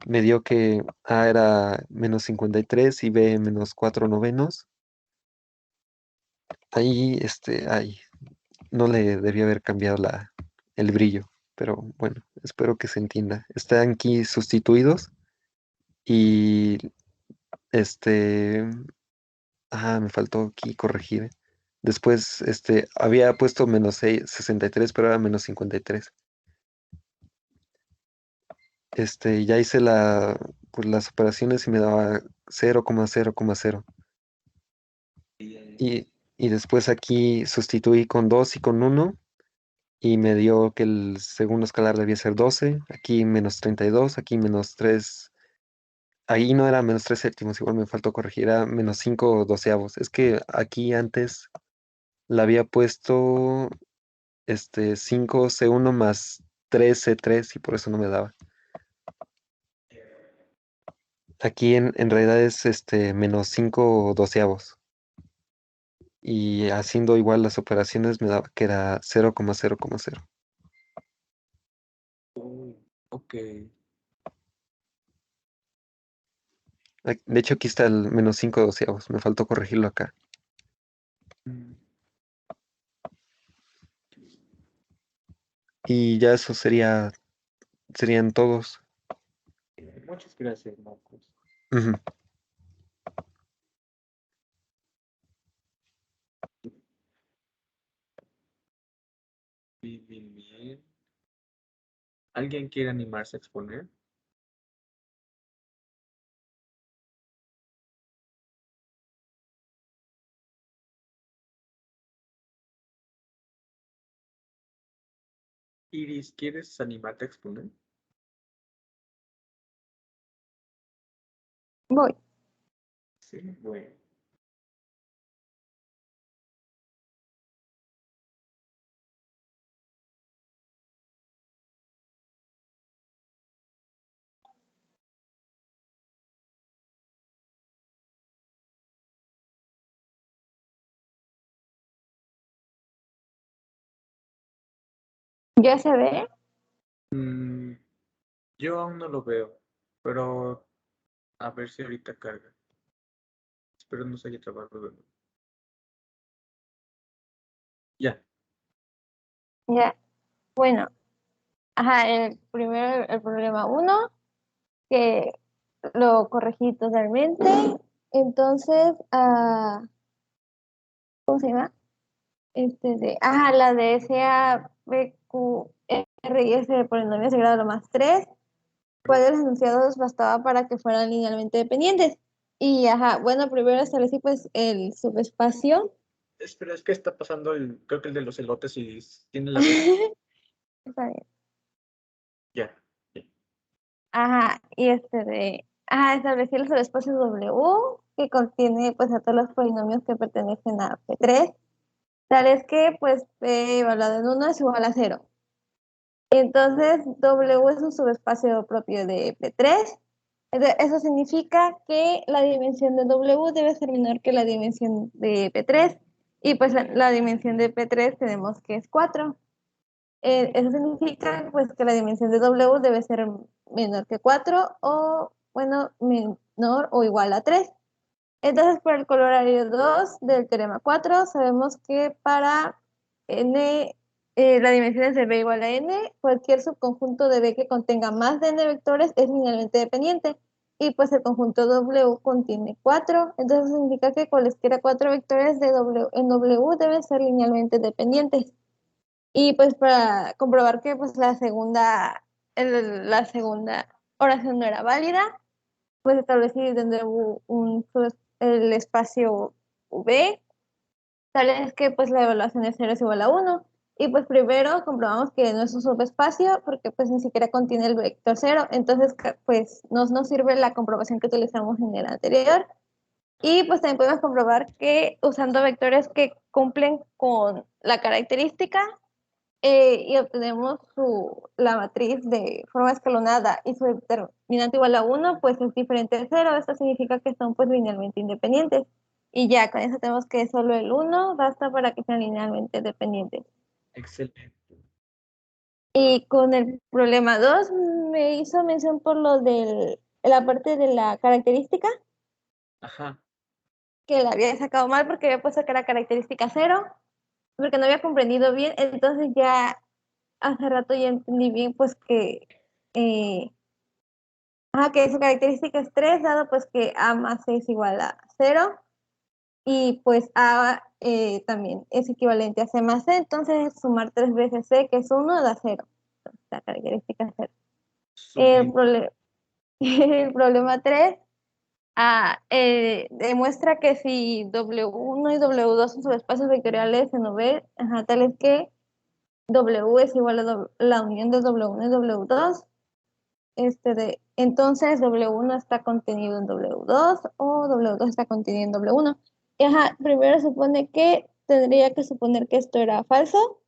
me dio que A era menos 53 y B menos 4 novenos. Ahí, no le debía haber cambiado el brillo, pero bueno, espero que se entienda. Están aquí sustituidos y este, me faltó aquí corregir. Después, había puesto menos 63, pero era menos 53. Ya hice pues, las operaciones y me daba 0,0,0. Y después aquí sustituí con 2 y con 1 y me dio que el segundo escalar debía ser 12, aquí menos 32, aquí menos 3. Ahí no era menos 3 séptimos, igual me faltó corregir, era menos 5 doceavos. Es que aquí antes la había puesto 5C1 más 3C3 y por eso no me daba. Aquí en realidad es menos 5 doceavos. Y haciendo igual las operaciones me daba que era 0,0,0. Ok. De hecho, aquí está el menos 5 doceavos. Me faltó corregirlo acá. Mm, Y ya eso serían todos. Muchas gracias, Marcos. Ujú. Bien, bien, bien. ¿Alguien quiere animarse a exponer? Iris, ¿quieres animarte a exponer? Voy. Sí, bueno. ¿Ya se ve? Mm, yo aún no lo veo, pero a ver si ahorita carga. Espero no se haya trabado de nuevo. Ya. Ya. Bueno, ajá, el problema uno, que lo corregí totalmente. Entonces, ¿cómo se llama? La de S, B, Q, R y S de polinomios de grado lo más 3, ¿cuál de los enunciados bastaba para que fueran linealmente dependientes? Y, bueno, primero establecí pues el subespacio. Espera, es que está pasando creo que el de los elotes y tiene la red. Está bien. Ya. Ya. Establecí el subespacio W, que contiene pues a todos los polinomios que pertenecen a P3, tales que pues P evaluado en 1 es igual a 0. Entonces W es un subespacio propio de P3. Entonces, eso significa que la dimensión de W debe ser menor que la dimensión de P3, y pues la dimensión de P3 tenemos que es 4. Eso significa pues que la dimensión de W debe ser menor que 4 o, bueno, menor o igual a 3. Entonces, por el colorario 2 del teorema 4, sabemos que para n, la dimensión es de B igual a n, cualquier subconjunto de B que contenga más de n vectores es linealmente dependiente, y pues el conjunto W contiene 4, entonces significa que cualesquiera 4 vectores de W en W deben ser linealmente dependientes. Y pues para comprobar que pues la segunda oración no era válida, pues establecí de nuevo el espacio V, tal es que pues la evaluación de 0 es igual a 1. Y pues primero comprobamos que no es un subespacio porque pues ni siquiera contiene el vector 0. Entonces pues nos sirve la comprobación que utilizamos en el anterior. Y pues también podemos comprobar que usando vectores que cumplen con la característica y obtenemos la matriz de forma escalonada y su determinante igual a 1, pues es diferente de 0. Esto significa que son pues linealmente independientes. Y ya, con eso tenemos que solo el 1 basta para que sean linealmente dependientes. Excelente. Y con el problema 2 me hizo mención por lo de la parte de la característica, Ajá. que la había sacado mal porque había puesto que era característica 0, porque no había comprendido bien. Entonces ya hace rato ya entendí bien pues eh, que su característica es 3, dado pues que A más C es igual a 0, y pues A también es equivalente a C más C, entonces sumar 3 veces C, que es 1, da 0. Entonces, la característica es 0. El, Sublime. el problema 3 demuestra que si W1 y W2 son subespacios vectoriales en V, tal es que W es igual a la unión de W1 y W2. Entonces W1 está contenido en W2 o W2 está contenido en W1. Primero supone que tendría que suponer que esto era falso,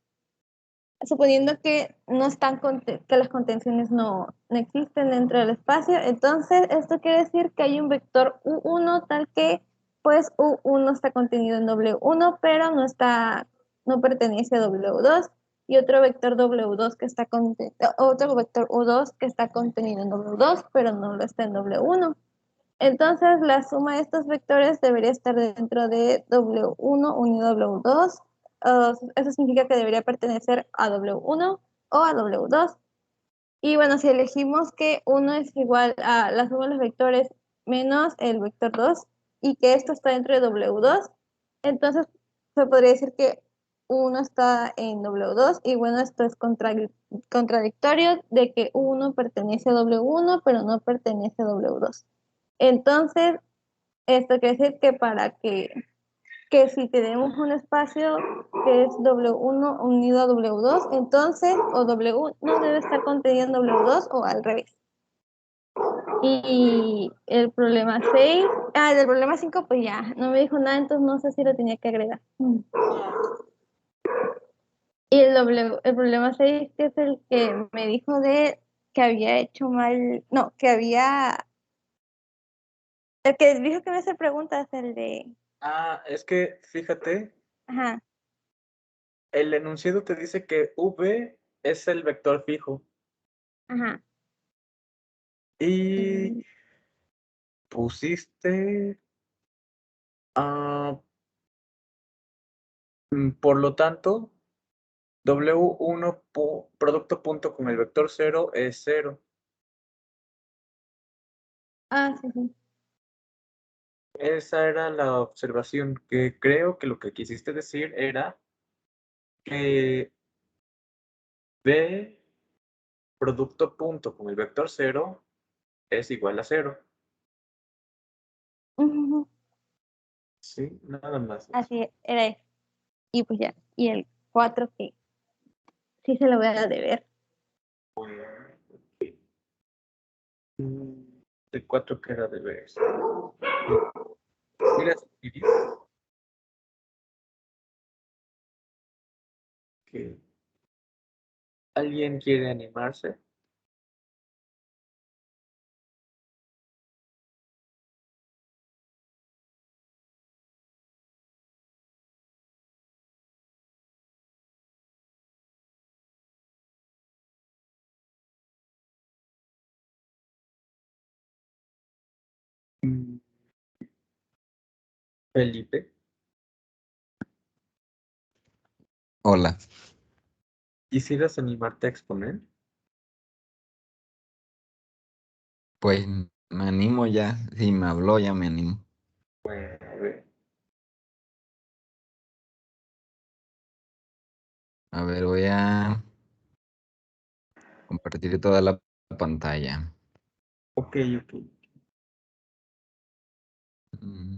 suponiendo que no están que las contenciones no existen dentro del espacio. Entonces esto quiere decir que hay un vector U1 tal que pues U1 está contenido en W1, pero no pertenece a W2, y otro vector W2 que está otro vector U2 que está contenido en W2, pero no lo está en W1. Entonces la suma de estos vectores debería estar dentro de W1 unido a W2. Eso significa que debería pertenecer a W1 o a W2. Y bueno, si elegimos que 1 es igual a la suma de los vectores menos el vector 2 y que esto está dentro de W2, entonces se podría decir que 1 está en W2, y bueno, esto es contradictorio de que 1 pertenece a W1 pero no pertenece a W2. Entonces, esto quiere decir que que si tenemos un espacio que es W1 unido a W2, entonces o W1 debe estar contenido en W2 o al revés. Y el problema 6, del problema 5 pues ya, no me dijo nada, entonces no sé si lo tenía que agregar. Y el problema 6, que es el que me dijo de que había hecho mal, no, el que dijo que me hace preguntas, el de, Es que fíjate, ajá, el enunciado te dice que V es el vector fijo ajá. y pusiste, por lo tanto, W1 producto punto con el vector 0 es 0. Sí, sí. Esa era la observación, que creo que lo que quisiste decir era que B producto punto con el vector 0 es igual a 0. Ujú. Sí, nada más. Así era eso. Y pues ya, y el 4 que sí se lo voy a deber. El 4 que era de ver. Mira, Iris, que alguien quiere animarse. Mm, Felipe, Hola, ¿quisieras animarte a exponer? pues me animo ya. Si me habló, ya me animo. Bueno, a ver. A ver, voy a compartir toda la pantalla. Ok, ok. Mm,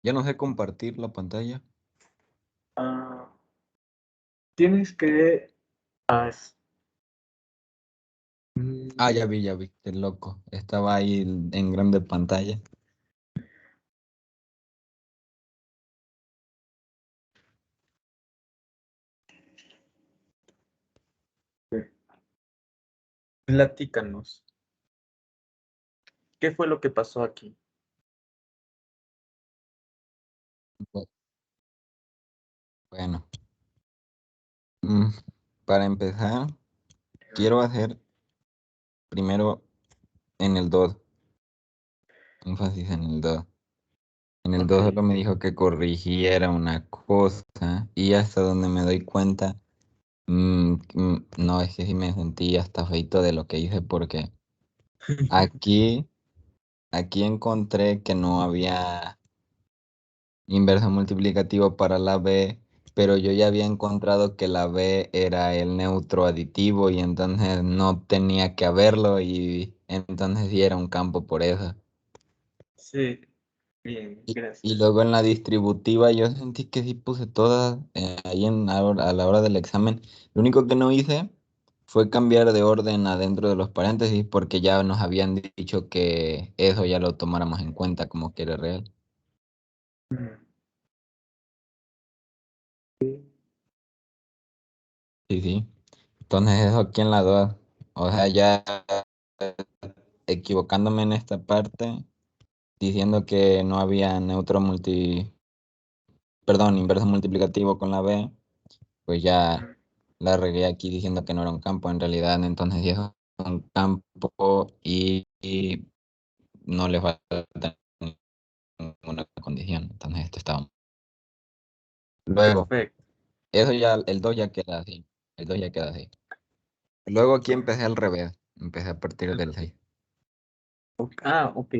Ya no sé compartir la pantalla. Ah, tienes que... ah, Ah, ya vi, qué loco. Estaba ahí en grande pantalla. platícanos. ¿Qué fue lo que pasó aquí? Bu- Bueno, mm, para empezar, quiero hacer primero en el 2, énfasis en el 2. En el 2 Ok. solo me dijo que corrigiera una cosa y hasta donde me doy cuenta, no, es que sí me sentí hasta feito de lo que hice porque aquí, aquí encontré que no había inverso multiplicativo para la B, pero yo ya había encontrado que la B era el neutro aditivo y entonces no tenía que haberlo y entonces sí era un campo por eso. Sí, bien, Y gracias. luego en la distributiva yo sentí que sí puse todas ahí a la hora del examen. Lo único que no hice fue cambiar de orden adentro de los paréntesis porque ya nos habían dicho que eso ya lo tomáramos en cuenta como que era real. Mm, Sí, sí. Entonces eso aquí en la 2. O sea, ya equivocándome en esta parte, diciendo que no había perdón, inverso multiplicativo con la B, pues ya mm. la regué aquí diciendo que no era un campo, en realidad entonces sí es un campo y no le falta ninguna condición, entonces esto estaba. Luego, Perfecto. eso ya, el 2 ya queda así, el 2 ya queda así. Luego aquí empecé al revés, empecé a partir del 6. Ah, ok.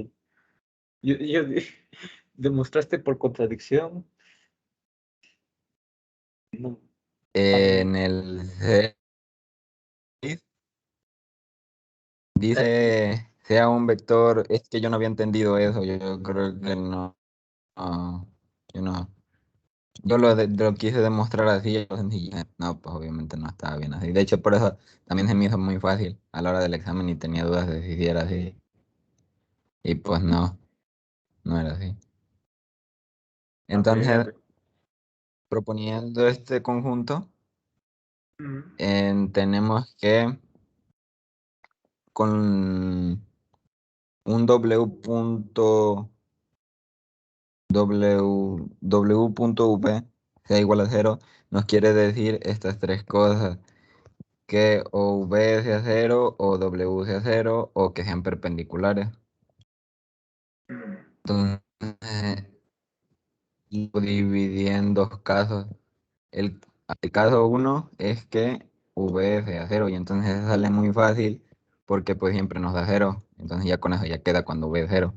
¿Demostraste por contradicción? No. En el 6 Eh, dice sea un vector, es que yo no había entendido eso, yo creo que no, no, yo no. Yo lo quise demostrar así, lo sencillo. No, pues obviamente no estaba bien así. De hecho, por eso también se me hizo muy fácil a la hora del examen y tenía dudas de si era así. Y pues no, no era así. a Entonces, ver. proponiendo este conjunto, Mm, tenemos que con un W punto V sea igual a cero, nos quiere decir estas tres cosas, que o V sea cero, o W sea cero, o que sean perpendiculares. mm. Entonces, lo dividí en dos casos. El, el caso uno es que V sea cero, y entonces sale muy fácil porque pues siempre nos da cero. Entonces ya con eso ya queda cuando V es cero.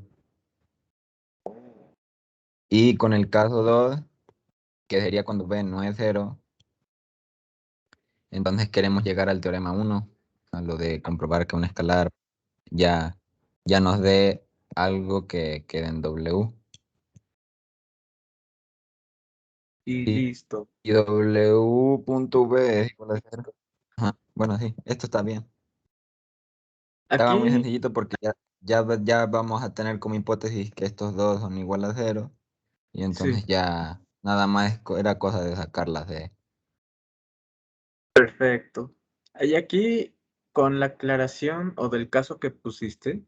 Y con el caso 2 que sería cuando V no es cero, entonces queremos llegar al teorema uno, a lo de comprobar que un escalar ya, ya nos dé algo que quede en W. Y Y, listo. y W.V es igual a cero. Ajá. Bueno, sí, esto está bien. Estaba muy Aquí, sencillito porque ya vamos a tener como hipótesis que estos dos son igual a cero. Y sí, entonces ya nada más era cosa de sacarlas de... perfecto. Y aquí, con la aclaración o del caso que pusiste,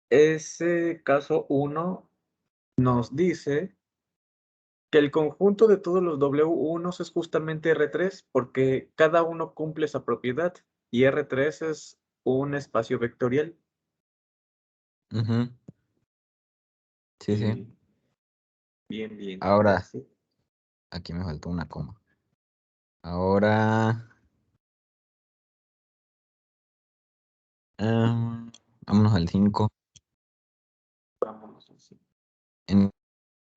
ese caso uno nos dice que el conjunto de todos los W1 es justamente R3 porque cada uno cumple esa propiedad y R3 es un espacio vectorial. Ujú. Sí, sí. Bien, bien, bien, Ahora, gracias. aquí me faltó una coma. Ahora, vámonos al 5. Vámonos así. En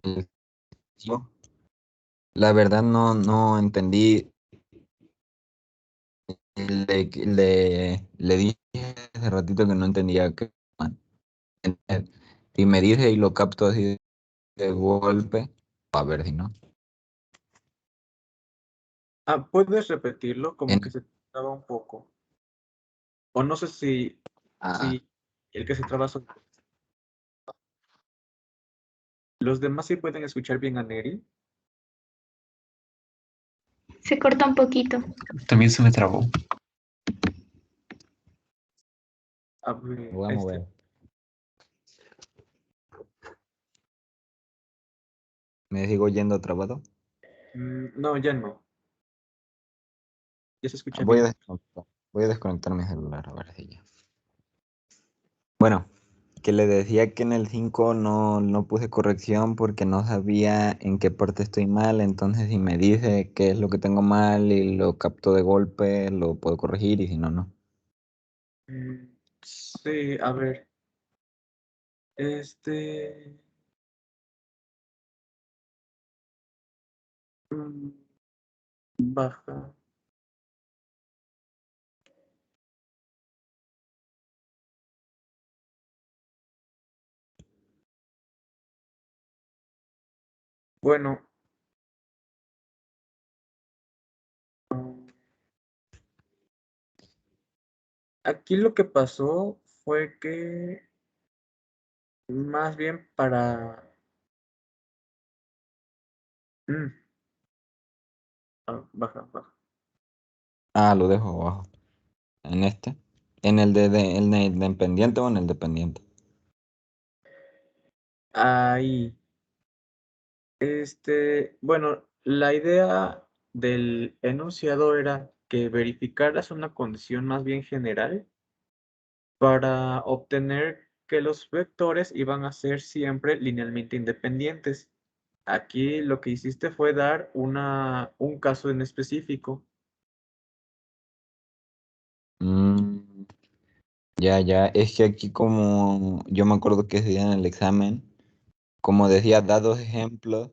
el 5 La verdad no entendí. Le dije hace ratito que no entendía que y me dice y lo capto así de golpe. A ver si no. ¿Puedes repetirlo? Como que En- se traba un poco. O no sé si, ah, si el que se traba son... Los demás sí pueden escuchar bien a Neri. Se corta un poquito. También se me trabó. A ver, voy a mover. ¿Me sigo yendo trabado? no, ya no. Ya se escucha Voy a bien. desconectar, voy a desconectar mi celular, a ver si ya. Bueno, que le decía que en el 5 no puse corrección porque no sabía en qué parte estoy mal, entonces si me dice qué es lo que tengo mal y lo capto de golpe, lo puedo corregir y si no, no. Sí, a ver. Este... mm, baja. Bueno, aquí lo que pasó fue que más bien para... mm, baja, baja. Ah, lo dejo abajo. En este. ¿En el en el dependiente o en el dependiente? Ahí. Bueno, la idea del enunciado era que verificaras una condición más bien general para obtener que los vectores iban a ser siempre linealmente independientes. Aquí lo que hiciste fue dar un caso en específico. Mm, ya. Es que aquí como yo me acuerdo que ese día en el examen, como decía, da dos ejemplos,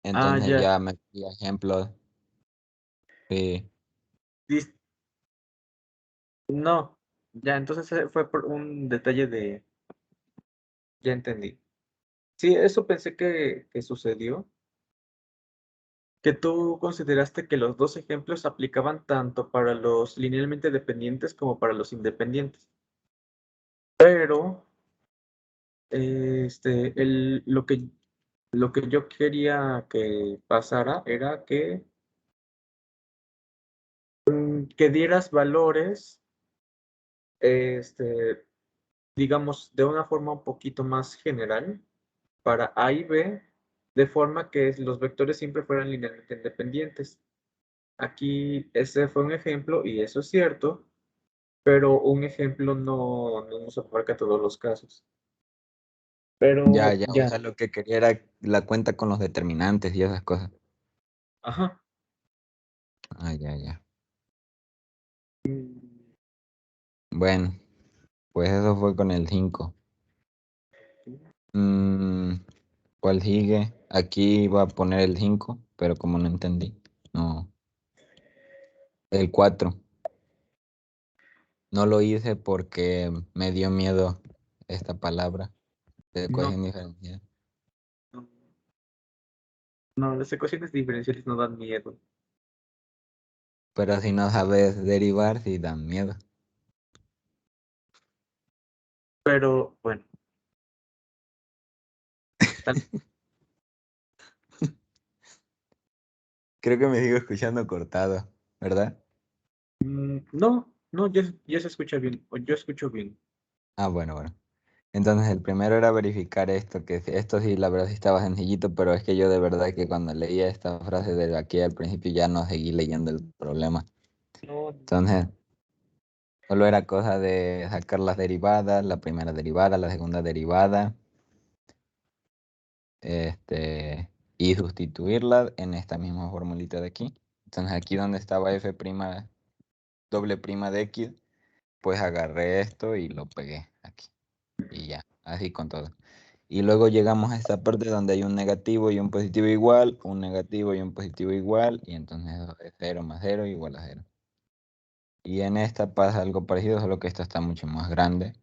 entonces Ya. ya me di ejemplos. Sí. dis- No, ya, entonces fue por un detalle de... Ya entendí. Sí, eso pensé que sucedió. Que tú consideraste que los dos ejemplos aplicaban tanto para los linealmente dependientes como para los independientes. Pero lo que yo quería que pasara era que dieras valores, este, digamos, de una forma un poquito más general para A y B, de forma que los vectores siempre fueran linealmente independientes. Aquí ese fue un ejemplo y eso es cierto, pero un ejemplo no nos abarca todos los casos. Pero Ya, o ya, sea, lo que quería era la cuenta con los determinantes y esas cosas. ajá. Ah, ya. Mm, Bueno, pues eso fue con el 5. ¿Cuál sigue? Aquí iba a poner el 5 pero como no entendí, no. El 4 no lo hice porque me dio miedo esta palabra de No, ecuación diferencial. no, no, las ecuaciones diferenciales no dan miedo. Pero si no sabes derivar, sí dan miedo. Pero bueno, tal- Creo que me sigo escuchando cortado, ¿verdad? no, ya se escucha bien, o yo escucho bien. Ah, bueno. Entonces el primero era verificar esto, esto sí, la verdad sí estaba sencillito, pero es que yo de verdad que cuando leía esta frase de aquí al principio ya no seguí leyendo el problema. No, Entonces, solo era cosa de sacar las derivadas, la primera derivada, la segunda derivada, y sustituirla en esta misma formulita de aquí. Entonces aquí donde estaba f' doble prima de x, pues agarré esto y lo pegué aquí. Y ya, así con todo. Y luego llegamos a esta parte donde hay un negativo y un positivo igual, un negativo y un positivo igual, y entonces eso es 0 más 0 igual a 0. Y en esta pasa algo parecido, solo que esta está mucho más grande.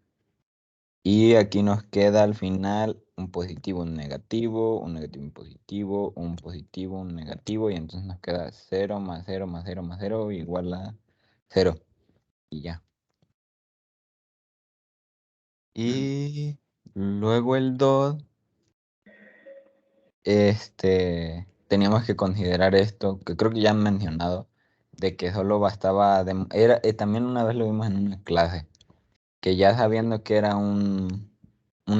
Y aquí nos queda al final un positivo, un negativo, un negativo, un positivo, un positivo, un negativo, y entonces nos queda 0 más 0 más 0 más 0 igual a 0. Y ya. Y luego el 2, teníamos que considerar esto, que creo que ya han mencionado, de que solo bastaba, también una vez lo vimos en una clase, que ya sabiendo que era un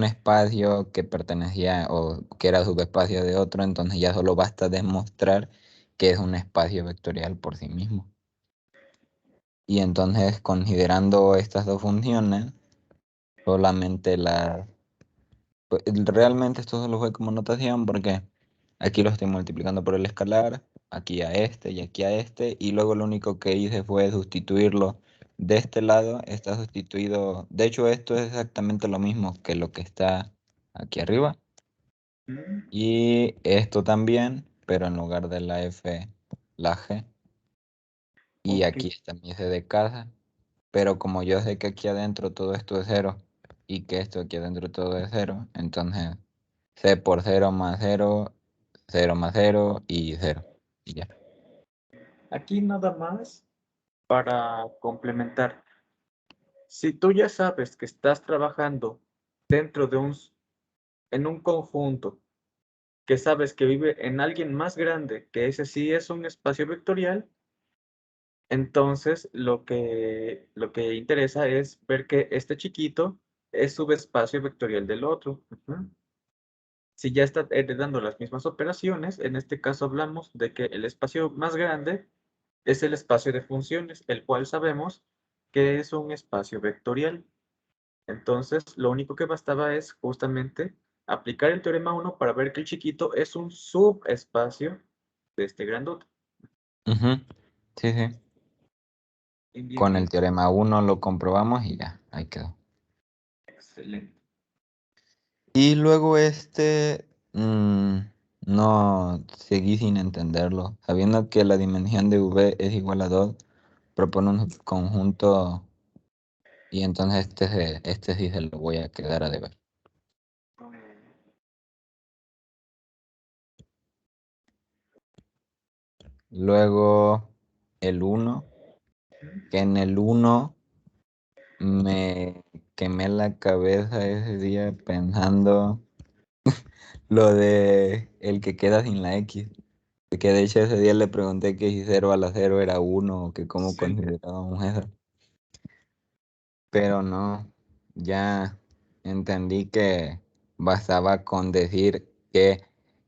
espacio que pertenecía o que era subespacio de otro, entonces ya solo basta demostrar que es un espacio vectorial por sí mismo. Y entonces, considerando estas dos funciones, solamente realmente esto solo fue como notación porque aquí lo estoy multiplicando por el escalar, aquí a este y aquí a este, y luego lo único que hice fue sustituirlo de este lado, está sustituido, de hecho esto es exactamente lo mismo que lo que está aquí arriba, y esto también, pero en lugar de la F, la G, y Ok. aquí está mi C de casa, pero como yo sé que aquí adentro todo esto es cero, y que esto aquí adentro todo es cero, entonces C por 0 más 0, 0 más 0 y 0. Y ya. Aquí nada más para complementar. Si tú ya sabes que estás trabajando dentro de en un conjunto que sabes que vive en alguien más grande, que ese sí es un espacio vectorial, entonces lo que interesa es ver que este chiquito es subespacio vectorial del otro. Ujú. Si ya está heredando las mismas operaciones, en este caso hablamos de que el espacio más grande es el espacio de funciones, el cual sabemos que es un espacio vectorial. Entonces, lo único que bastaba es justamente aplicar el teorema 1 para ver que el chiquito es un subespacio de este grandote. Ujú. Sí, sí. Bien, bien, Con bien. el teorema 1 lo comprobamos y ya, ahí quedó. Excelente. Y luego no seguí sin entenderlo. Sabiendo que la dimensión de V es igual a 2, propone un conjunto y entonces este sí se lo voy a quedar a deber. Luego el 1, que en el 1 me quemé la cabeza ese día pensando lo de el que queda sin la X. Que de hecho ese día le pregunté que si 0 a la 0 era 1 o que cómo Sí. considerábamos eso. Pero no, ya entendí que bastaba con decir que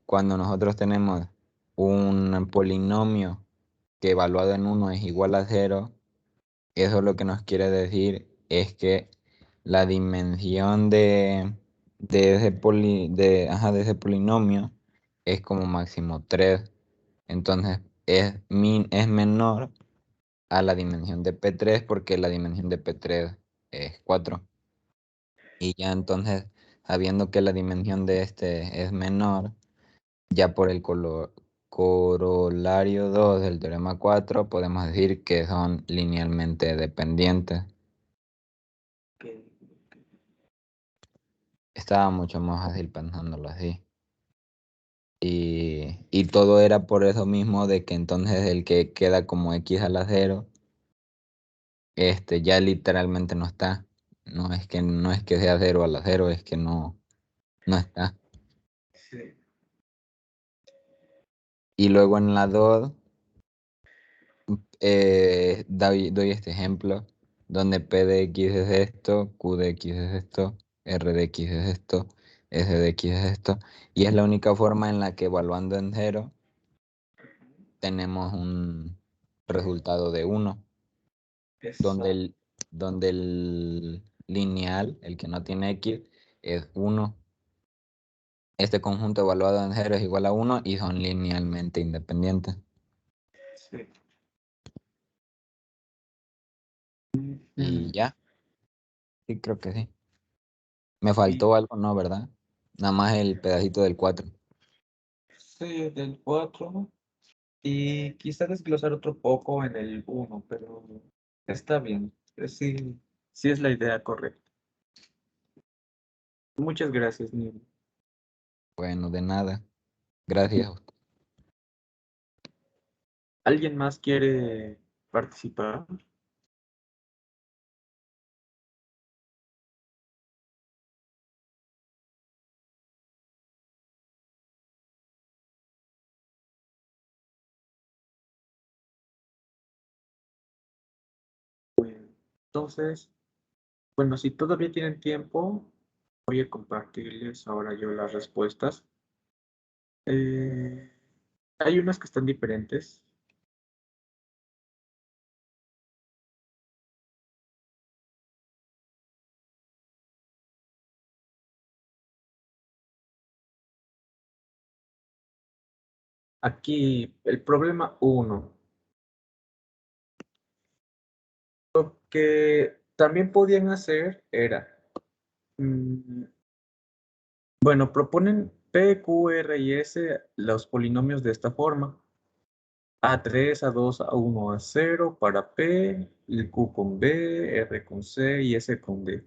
cuando nosotros tenemos un polinomio que evaluado en 1 es igual a 0, eso lo que nos quiere decir es que la dimensión de ese polinomio es como máximo 3. Entonces es menor a la dimensión de P3 porque la dimensión de P3 es 4. Y ya entonces, sabiendo que la dimensión de este es menor, ya por el corolario 2 del teorema 4 podemos decir que son linealmente dependientes. Ok. Estaba mucho más fácil pensándolo así. Y todo era por eso mismo de que entonces el que queda como x a la 0, ya literalmente no está. No es que sea 0 a la 0, es que no está. Sí. Y luego en la 2 doy este ejemplo, donde P de X es esto, Q de X es esto, R de X es esto, S de X es esto, y es la única forma en la que evaluando en 0 tenemos un resultado de 1, donde Exacto. el lineal, el que no tiene X, es 1. Este conjunto evaluado en 0 es igual a 1 y son linealmente independientes. Sí. Y Mm. ya, sí, creo que sí. Me Y faltó algo, ¿no? ¿Verdad? Nada más el pedacito del 4. Sí, del 4. Y quizá desglosar otro poco en el 1, pero está bien. Sí, sí es la idea correcta. Muchas gracias, Neil. Bueno, de nada. Gracias. ¿Alguien más quiere participar? Entonces, bueno, si todavía tienen tiempo, voy a compartirles ahora yo las respuestas. Hay unas que están diferentes. Aquí, el problema 1. Lo que también podían hacer era, bueno, proponen P, Q, R y S los polinomios de esta forma. A3, A2, A1, A0 para P, el Q con B, R con C y S con D.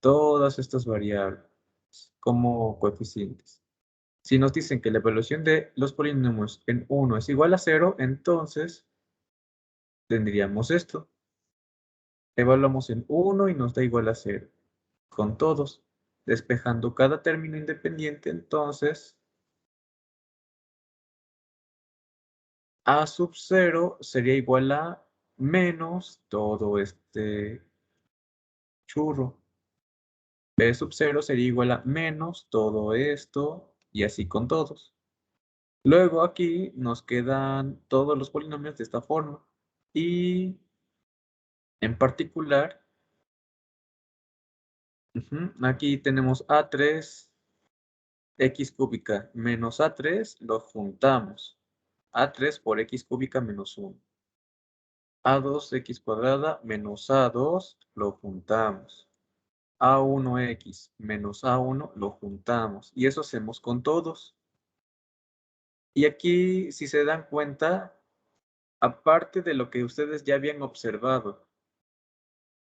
Todas estas variables como coeficientes. Si nos dicen que la evaluación de los polinomios en 1 es igual a 0, entonces tendríamos esto. Evaluamos en 1 y nos da igual a 0. Con todos. Despejando cada término independiente, entonces A sub 0 sería igual a menos todo este churro. B sub 0 sería igual a menos todo esto y así con todos. Luego aquí nos quedan todos los polinomios de esta forma. Y en particular, aquí tenemos A3 x cúbica menos A3, lo juntamos. A3 por x cúbica menos 1. A2x cuadrada menos A2, lo juntamos. A1x menos A1, lo juntamos. Y eso hacemos con todos. Y aquí, si se dan cuenta, aparte de lo que ustedes ya habían observado,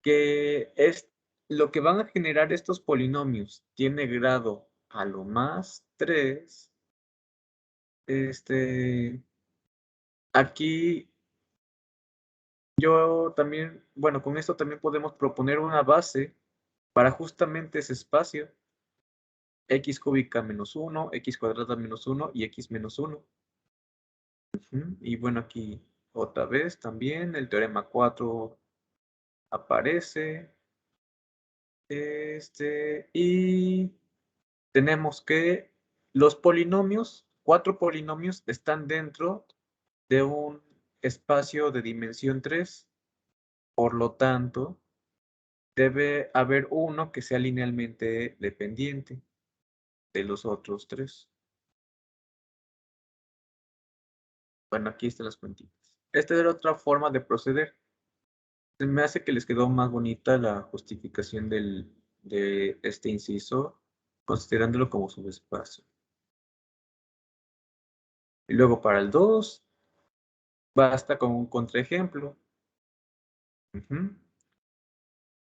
que es lo que van a generar estos polinomios tiene grado a lo más 3, aquí yo también, bueno, con esto también podemos proponer una base para justamente ese espacio, x cúbica menos 1, x cuadrada menos 1 y x menos 1. Y bueno, aquí otra vez también el teorema 4 aparece. Y tenemos que los polinomios, 4 polinomios, están dentro de un espacio de dimensión 3. Por lo tanto, debe haber uno que sea linealmente dependiente de los otros 3. Bueno, aquí están las cuentitas. Esta era otra forma de proceder. Se me hace que les quedó más bonita la justificación de este inciso, considerándolo como subespacio. Y luego para el 2, basta con un contraejemplo.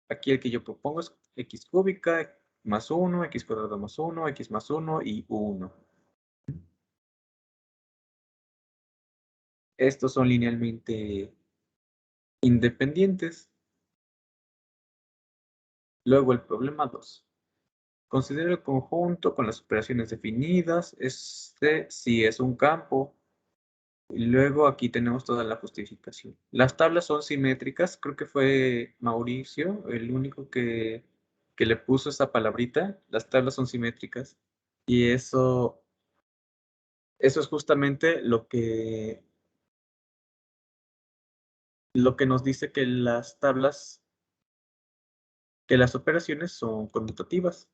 Aquí el que yo propongo es x cúbica más 1, x cuadrado más 1, x más 1 y 1. Estos son linealmente independientes. Luego el problema 2. Considera el conjunto con las operaciones definidas. Si es un campo. Y luego aquí tenemos toda la justificación. Las tablas son simétricas. Creo que fue Mauricio el único que le puso esa palabrita. Las tablas son simétricas. Y eso es justamente lo que nos dice que las tablas, que las operaciones son conmutativas.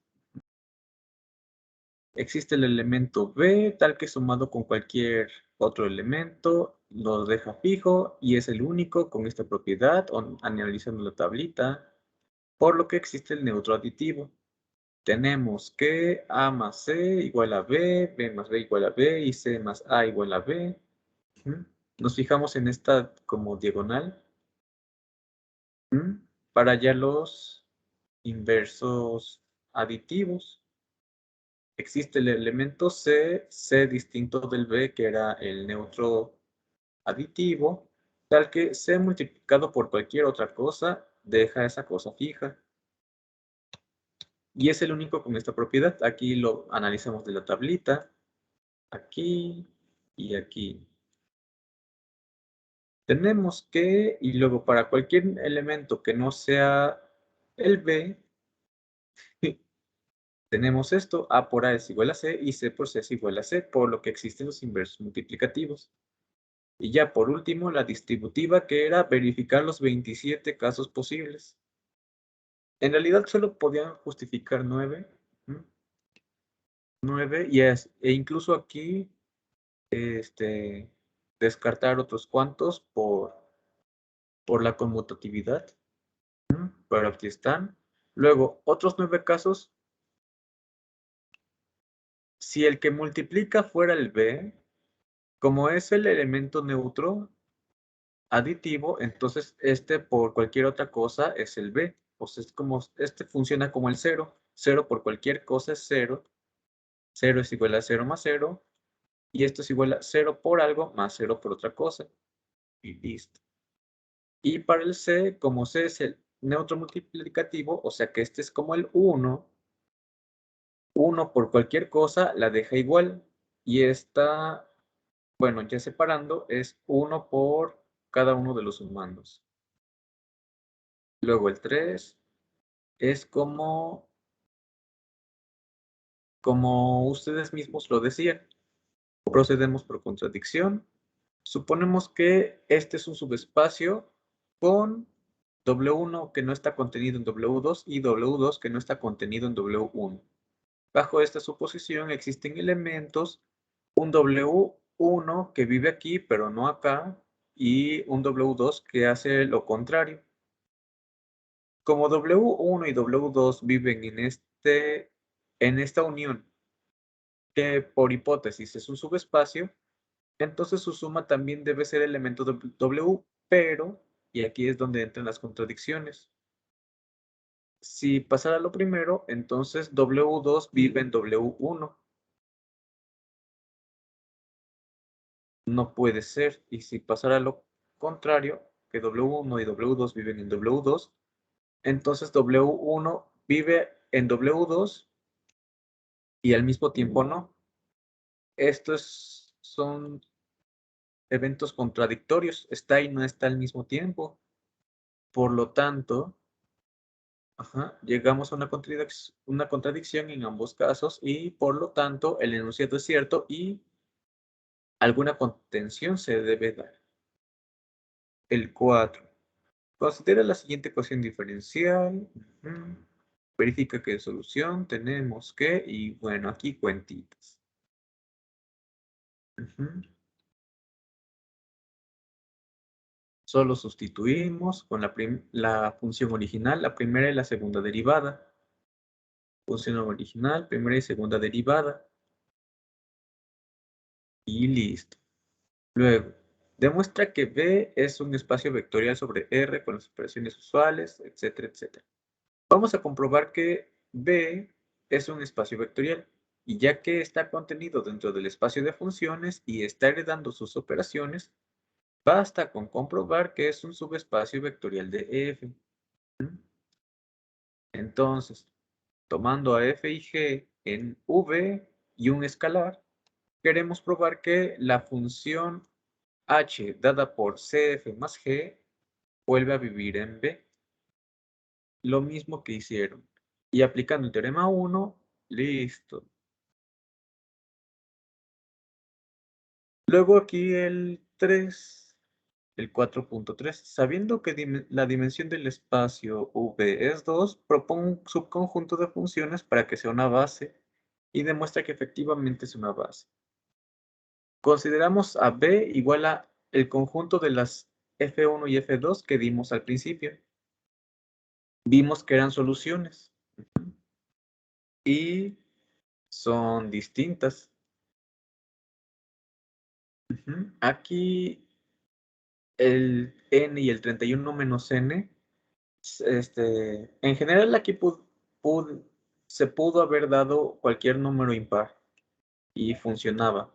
Existe el elemento B, tal que sumado con cualquier otro elemento, lo deja fijo y es el único con esta propiedad, analizando la tablita, por lo que existe el neutro aditivo. tenemos que A más C igual a B, B más B igual a B y C más A igual a B. Nos fijamos en esta como diagonal. Para ya los inversos aditivos. Existe el elemento C, C distinto del B, que era el neutro aditivo, tal que C multiplicado por cualquier otra cosa deja esa cosa fija. Y es el único con esta propiedad. Aquí lo analizamos de la tablita. Aquí y aquí. Tenemos que, y luego para cualquier elemento que no sea el B, tenemos esto, A por A es igual a C y C por C es igual a C, por lo que existen los inversos multiplicativos. Y ya por último, la distributiva, que era verificar los 27 casos posibles. En realidad solo podían justificar 9. 9 e incluso aquí descartar otros cuantos por la conmutatividad. Pero aquí están. Luego, otros 9 casos. Si el que multiplica fuera el B, como es el elemento neutro aditivo, entonces este por cualquier otra cosa es el B. O sea, es como, este funciona como el 0. 0 por cualquier cosa es 0. 0 es igual a 0 más 0. Y esto es igual a 0 por algo más 0 por otra cosa. Y listo. Y para el C, como C es el neutro multiplicativo, o sea que este es como el 1. 1 por cualquier cosa la deja igual. Y esta, bueno, ya separando, es 1 por cada uno de los sumandos. Luego el 3 es como ustedes mismos lo decían. Procedemos por contradicción. Suponemos que este es un subespacio con W1 que no está contenido en W2 y W2 que no está contenido en W1. Bajo esta suposición existen elementos, un W1 que vive aquí pero no acá y un W2 que hace lo contrario. Como W1 y W2 viven en esta unión, que por hipótesis es un subespacio, entonces su suma también debe ser elemento W, pero, y aquí es donde entran las contradicciones. Si pasara lo primero, entonces W2 vive en W1. No puede ser. Y si pasara lo contrario, que W1 y W2 viven en W2, entonces W1 vive en W2 y al mismo tiempo no. Estos son eventos contradictorios. Está y no está al mismo tiempo. Por lo tanto, llegamos a una contradicción en ambos casos y por lo tanto el enunciado es cierto y alguna contención se debe dar. El 4. Considera la siguiente ecuación diferencial. Verifica que de solución tenemos que, y bueno, aquí cuentitas. Solo sustituimos con la función original, la primera y la segunda derivada. Función original, primera y segunda derivada. Y listo. Luego, demuestra que B es un espacio vectorial sobre R con las operaciones usuales, etcétera, etcétera. Vamos a comprobar que B es un espacio vectorial. Y ya que está contenido dentro del espacio de funciones y está heredando sus operaciones, basta con comprobar que es un subespacio vectorial de F. Entonces, tomando a F y G en V y un escalar, queremos probar que la función H dada por CF más G vuelve a vivir en B. Lo mismo que hicieron. Y aplicando el teorema 1, listo. Luego aquí el 3, el 4.3. Sabiendo que la dimensión del espacio V es 2, propongo un subconjunto de funciones para que sea una base y demuestra que efectivamente es una base. Consideramos a B igual a el conjunto de las F1 y F2 que dimos al principio. Vimos que eran soluciones. y son distintas. Aquí el n y el 31 menos n, en general aquí se pudo haber dado cualquier número impar y funcionaba.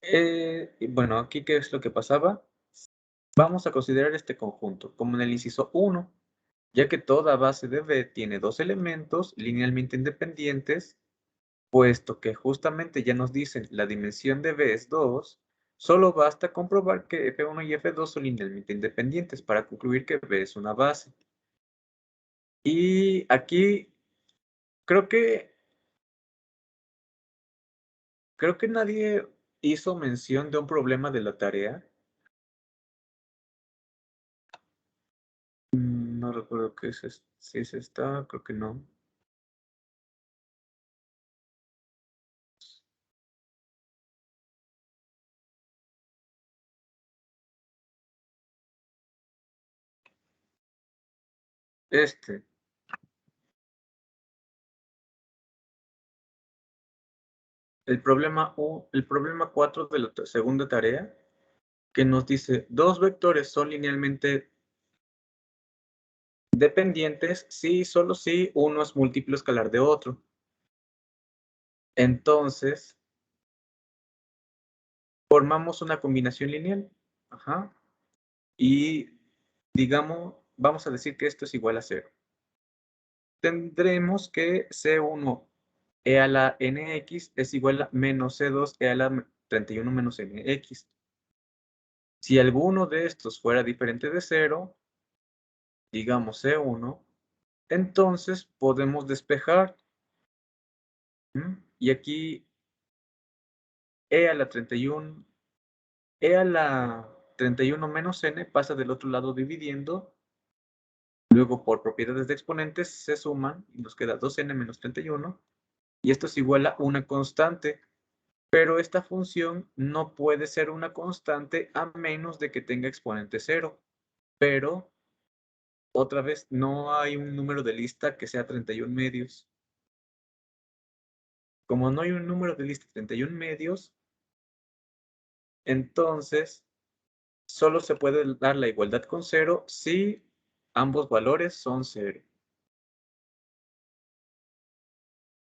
Y bueno, aquí ¿qué es lo que pasaba? Vamos a considerar este conjunto como en el inciso 1, ya que toda base de B tiene dos elementos linealmente independientes, puesto que justamente ya nos dicen la dimensión de B es 2, solo basta comprobar que F1 y F2 son linealmente independientes para concluir que B es una base. Y aquí creo que nadie hizo mención de un problema de la tarea. No recuerdo qué es, si es esta, creo que no. El problema 4 de la segunda tarea, que nos dice, dos vectores son linealmente dependientes si solo si uno es múltiplo escalar de otro. Entonces, formamos una combinación lineal. Ajá. Y digamos, vamos a decir que esto es igual a 0. Tendremos que C1 e a la nx es igual a menos C2 e a la 31 menos nx. Si alguno de estos fuera diferente de 0, digamos C1, entonces podemos despejar. Y aquí E a la 31 menos n pasa del otro lado dividiendo. Luego, por propiedades de exponentes, se suman y nos queda 2n menos 31. Y esto es igual a una constante. Pero esta función no puede ser una constante a menos de que tenga exponente 0. Pero, otra vez, no hay un número de lista que sea 31 medios. Como no hay un número de lista 31 medios, entonces solo se puede dar la igualdad con 0 si ambos valores son 0.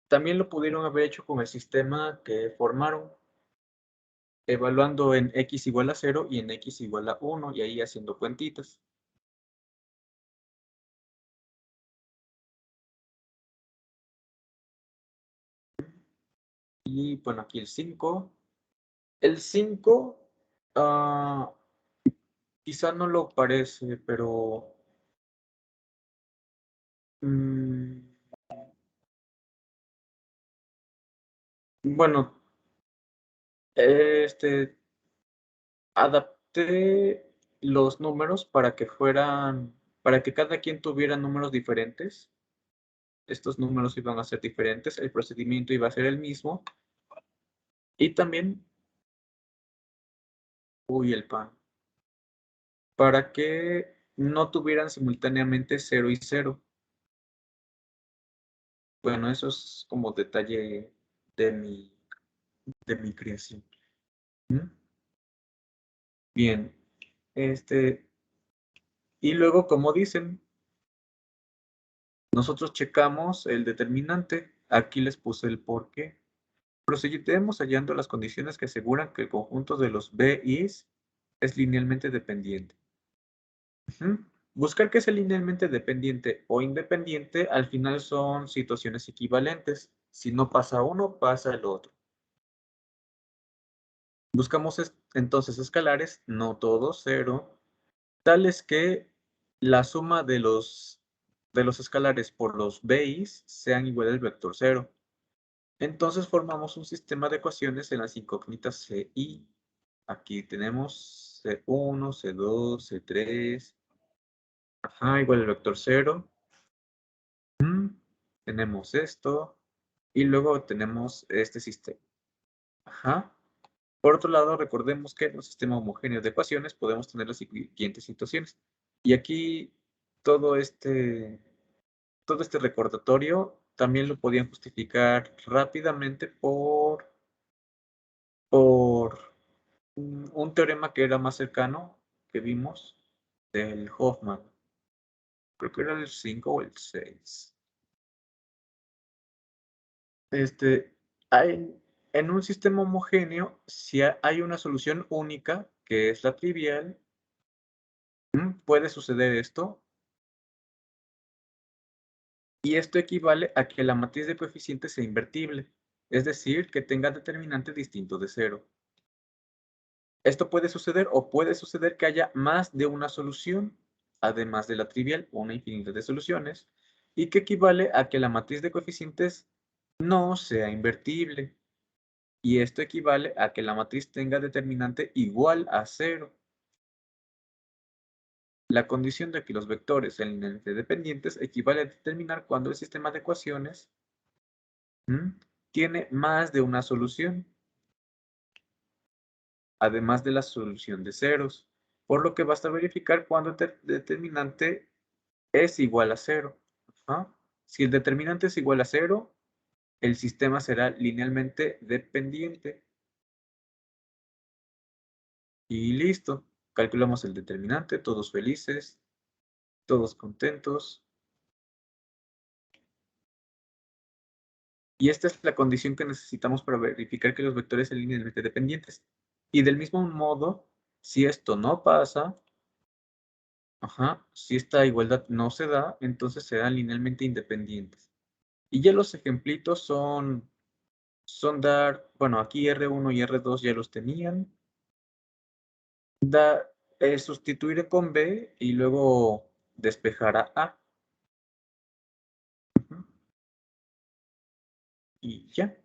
También lo pudieron haber hecho con el sistema que formaron, evaluando en x igual a 0 y en x igual a 1, y ahí haciendo cuentitas. Y bueno, aquí el 5. El 5 quizá no lo parece, pero bueno, adapté los números para que cada quien tuviera números diferentes. Estos números iban a ser diferentes, el procedimiento iba a ser el mismo. Y también, el pan, para que no tuvieran simultáneamente 0 y 0. Bueno, eso es como detalle de mi creación. Bien, y luego, como dicen, nosotros checamos el determinante. Aquí les puse el por qué. Procedemos hallando las condiciones que aseguran que el conjunto de los BIs es linealmente dependiente. Buscar que sea linealmente dependiente o independiente, al final son situaciones equivalentes. Si no pasa uno, pasa el otro. Buscamos entonces escalares, no todos, 0, tales que la suma de los escalares por los BIs sean igual al vector 0. Entonces formamos un sistema de ecuaciones en las incógnitas C y. Aquí tenemos C1, C2, C3. Ajá, igual al vector 0. Tenemos esto. Y luego tenemos este sistema. Ajá. Por otro lado, recordemos que en un sistema homogéneo de ecuaciones podemos tener las siguientes situaciones. Y aquí todo este todo este recordatorio también lo podían justificar rápidamente por un teorema que era más cercano que vimos del Hoffman. Creo que era el 5 o el 6. En un sistema homogéneo, si hay una solución única, que es la trivial, puede suceder esto. Y esto equivale a que la matriz de coeficientes sea invertible, es decir, que tenga determinante distinto de 0. Esto puede suceder o puede suceder que haya más de una solución, además de la trivial, una infinidad de soluciones, y que equivale a que la matriz de coeficientes no sea invertible. Y esto equivale a que la matriz tenga determinante igual a 0. La condición de que los vectores sean linealmente dependientes equivale a determinar cuando el sistema de ecuaciones tiene más de una solución, además de la solución de ceros, por lo que basta verificar cuando el determinante es igual a 0. Si el determinante es igual a 0, el sistema será linealmente dependiente. Y listo. Calculamos el determinante, todos felices, todos contentos. Y esta es la condición que necesitamos para verificar que los vectores son linealmente dependientes. Y del mismo modo, si esto no pasa, si esta igualdad no se da, entonces serán linealmente independientes. Y ya los ejemplitos son dar, bueno, aquí R1 y R2 ya los tenían. Sustituir con B y luego despejar a A. Y ya.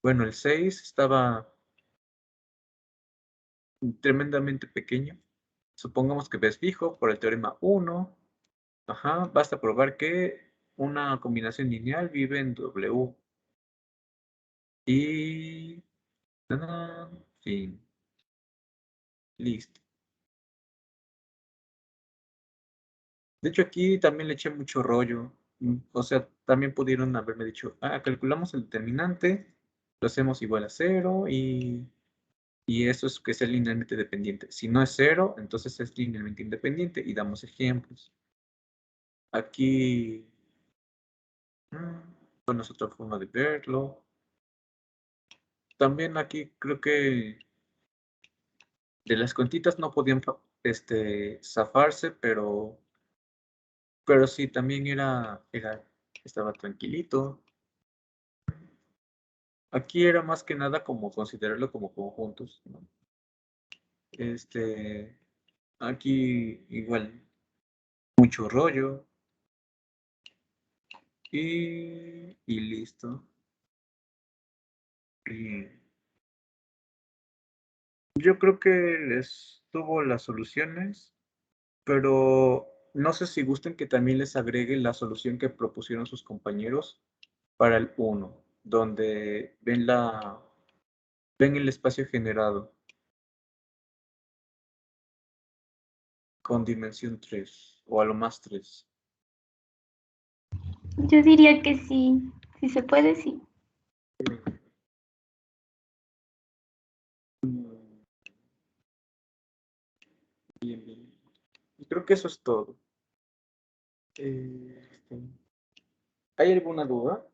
Bueno, el 6 estaba tremendamente pequeño. Supongamos que B es fijo por el teorema 1. Basta probar que una combinación lineal vive en W. Y... fin. Listo. De hecho, aquí también le eché mucho rollo. O sea, también pudieron haberme dicho, calculamos el determinante, lo hacemos igual a 0 y eso es que sea linealmente dependiente. Si no es 0, entonces es linealmente independiente y damos ejemplos. Aquí, bueno, es otra forma de verlo. También aquí creo que de las cuentitas no podían zafarse, pero sí, también estaba tranquilito. Aquí era más que nada como considerarlo como conjuntos, ¿no? Aquí igual mucho rollo y listo. Y yo creo que tuvo las soluciones, pero no sé si gusten que también les agregue la solución que propusieron sus compañeros para el 1, donde ven el espacio generado con dimensión 3 o a lo más 3. Yo diría que sí. Si se puede, sí. Bien, bien. Y creo que eso es todo. ¿Hay alguna duda?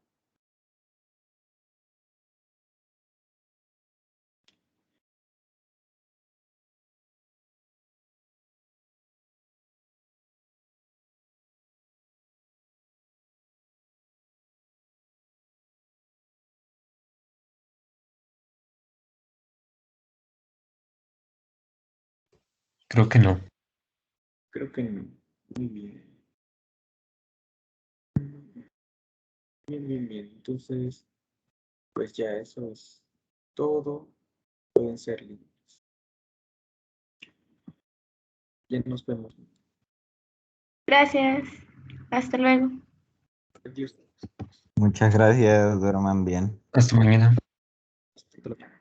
Creo que no. Creo que no. Muy bien. Bien, bien, bien. Entonces, pues ya eso es todo. Pueden ser libres. Ya nos vemos. Gracias. Hasta luego. Adiós. Muchas gracias, duerman bien. Hasta mañana. Hasta luego.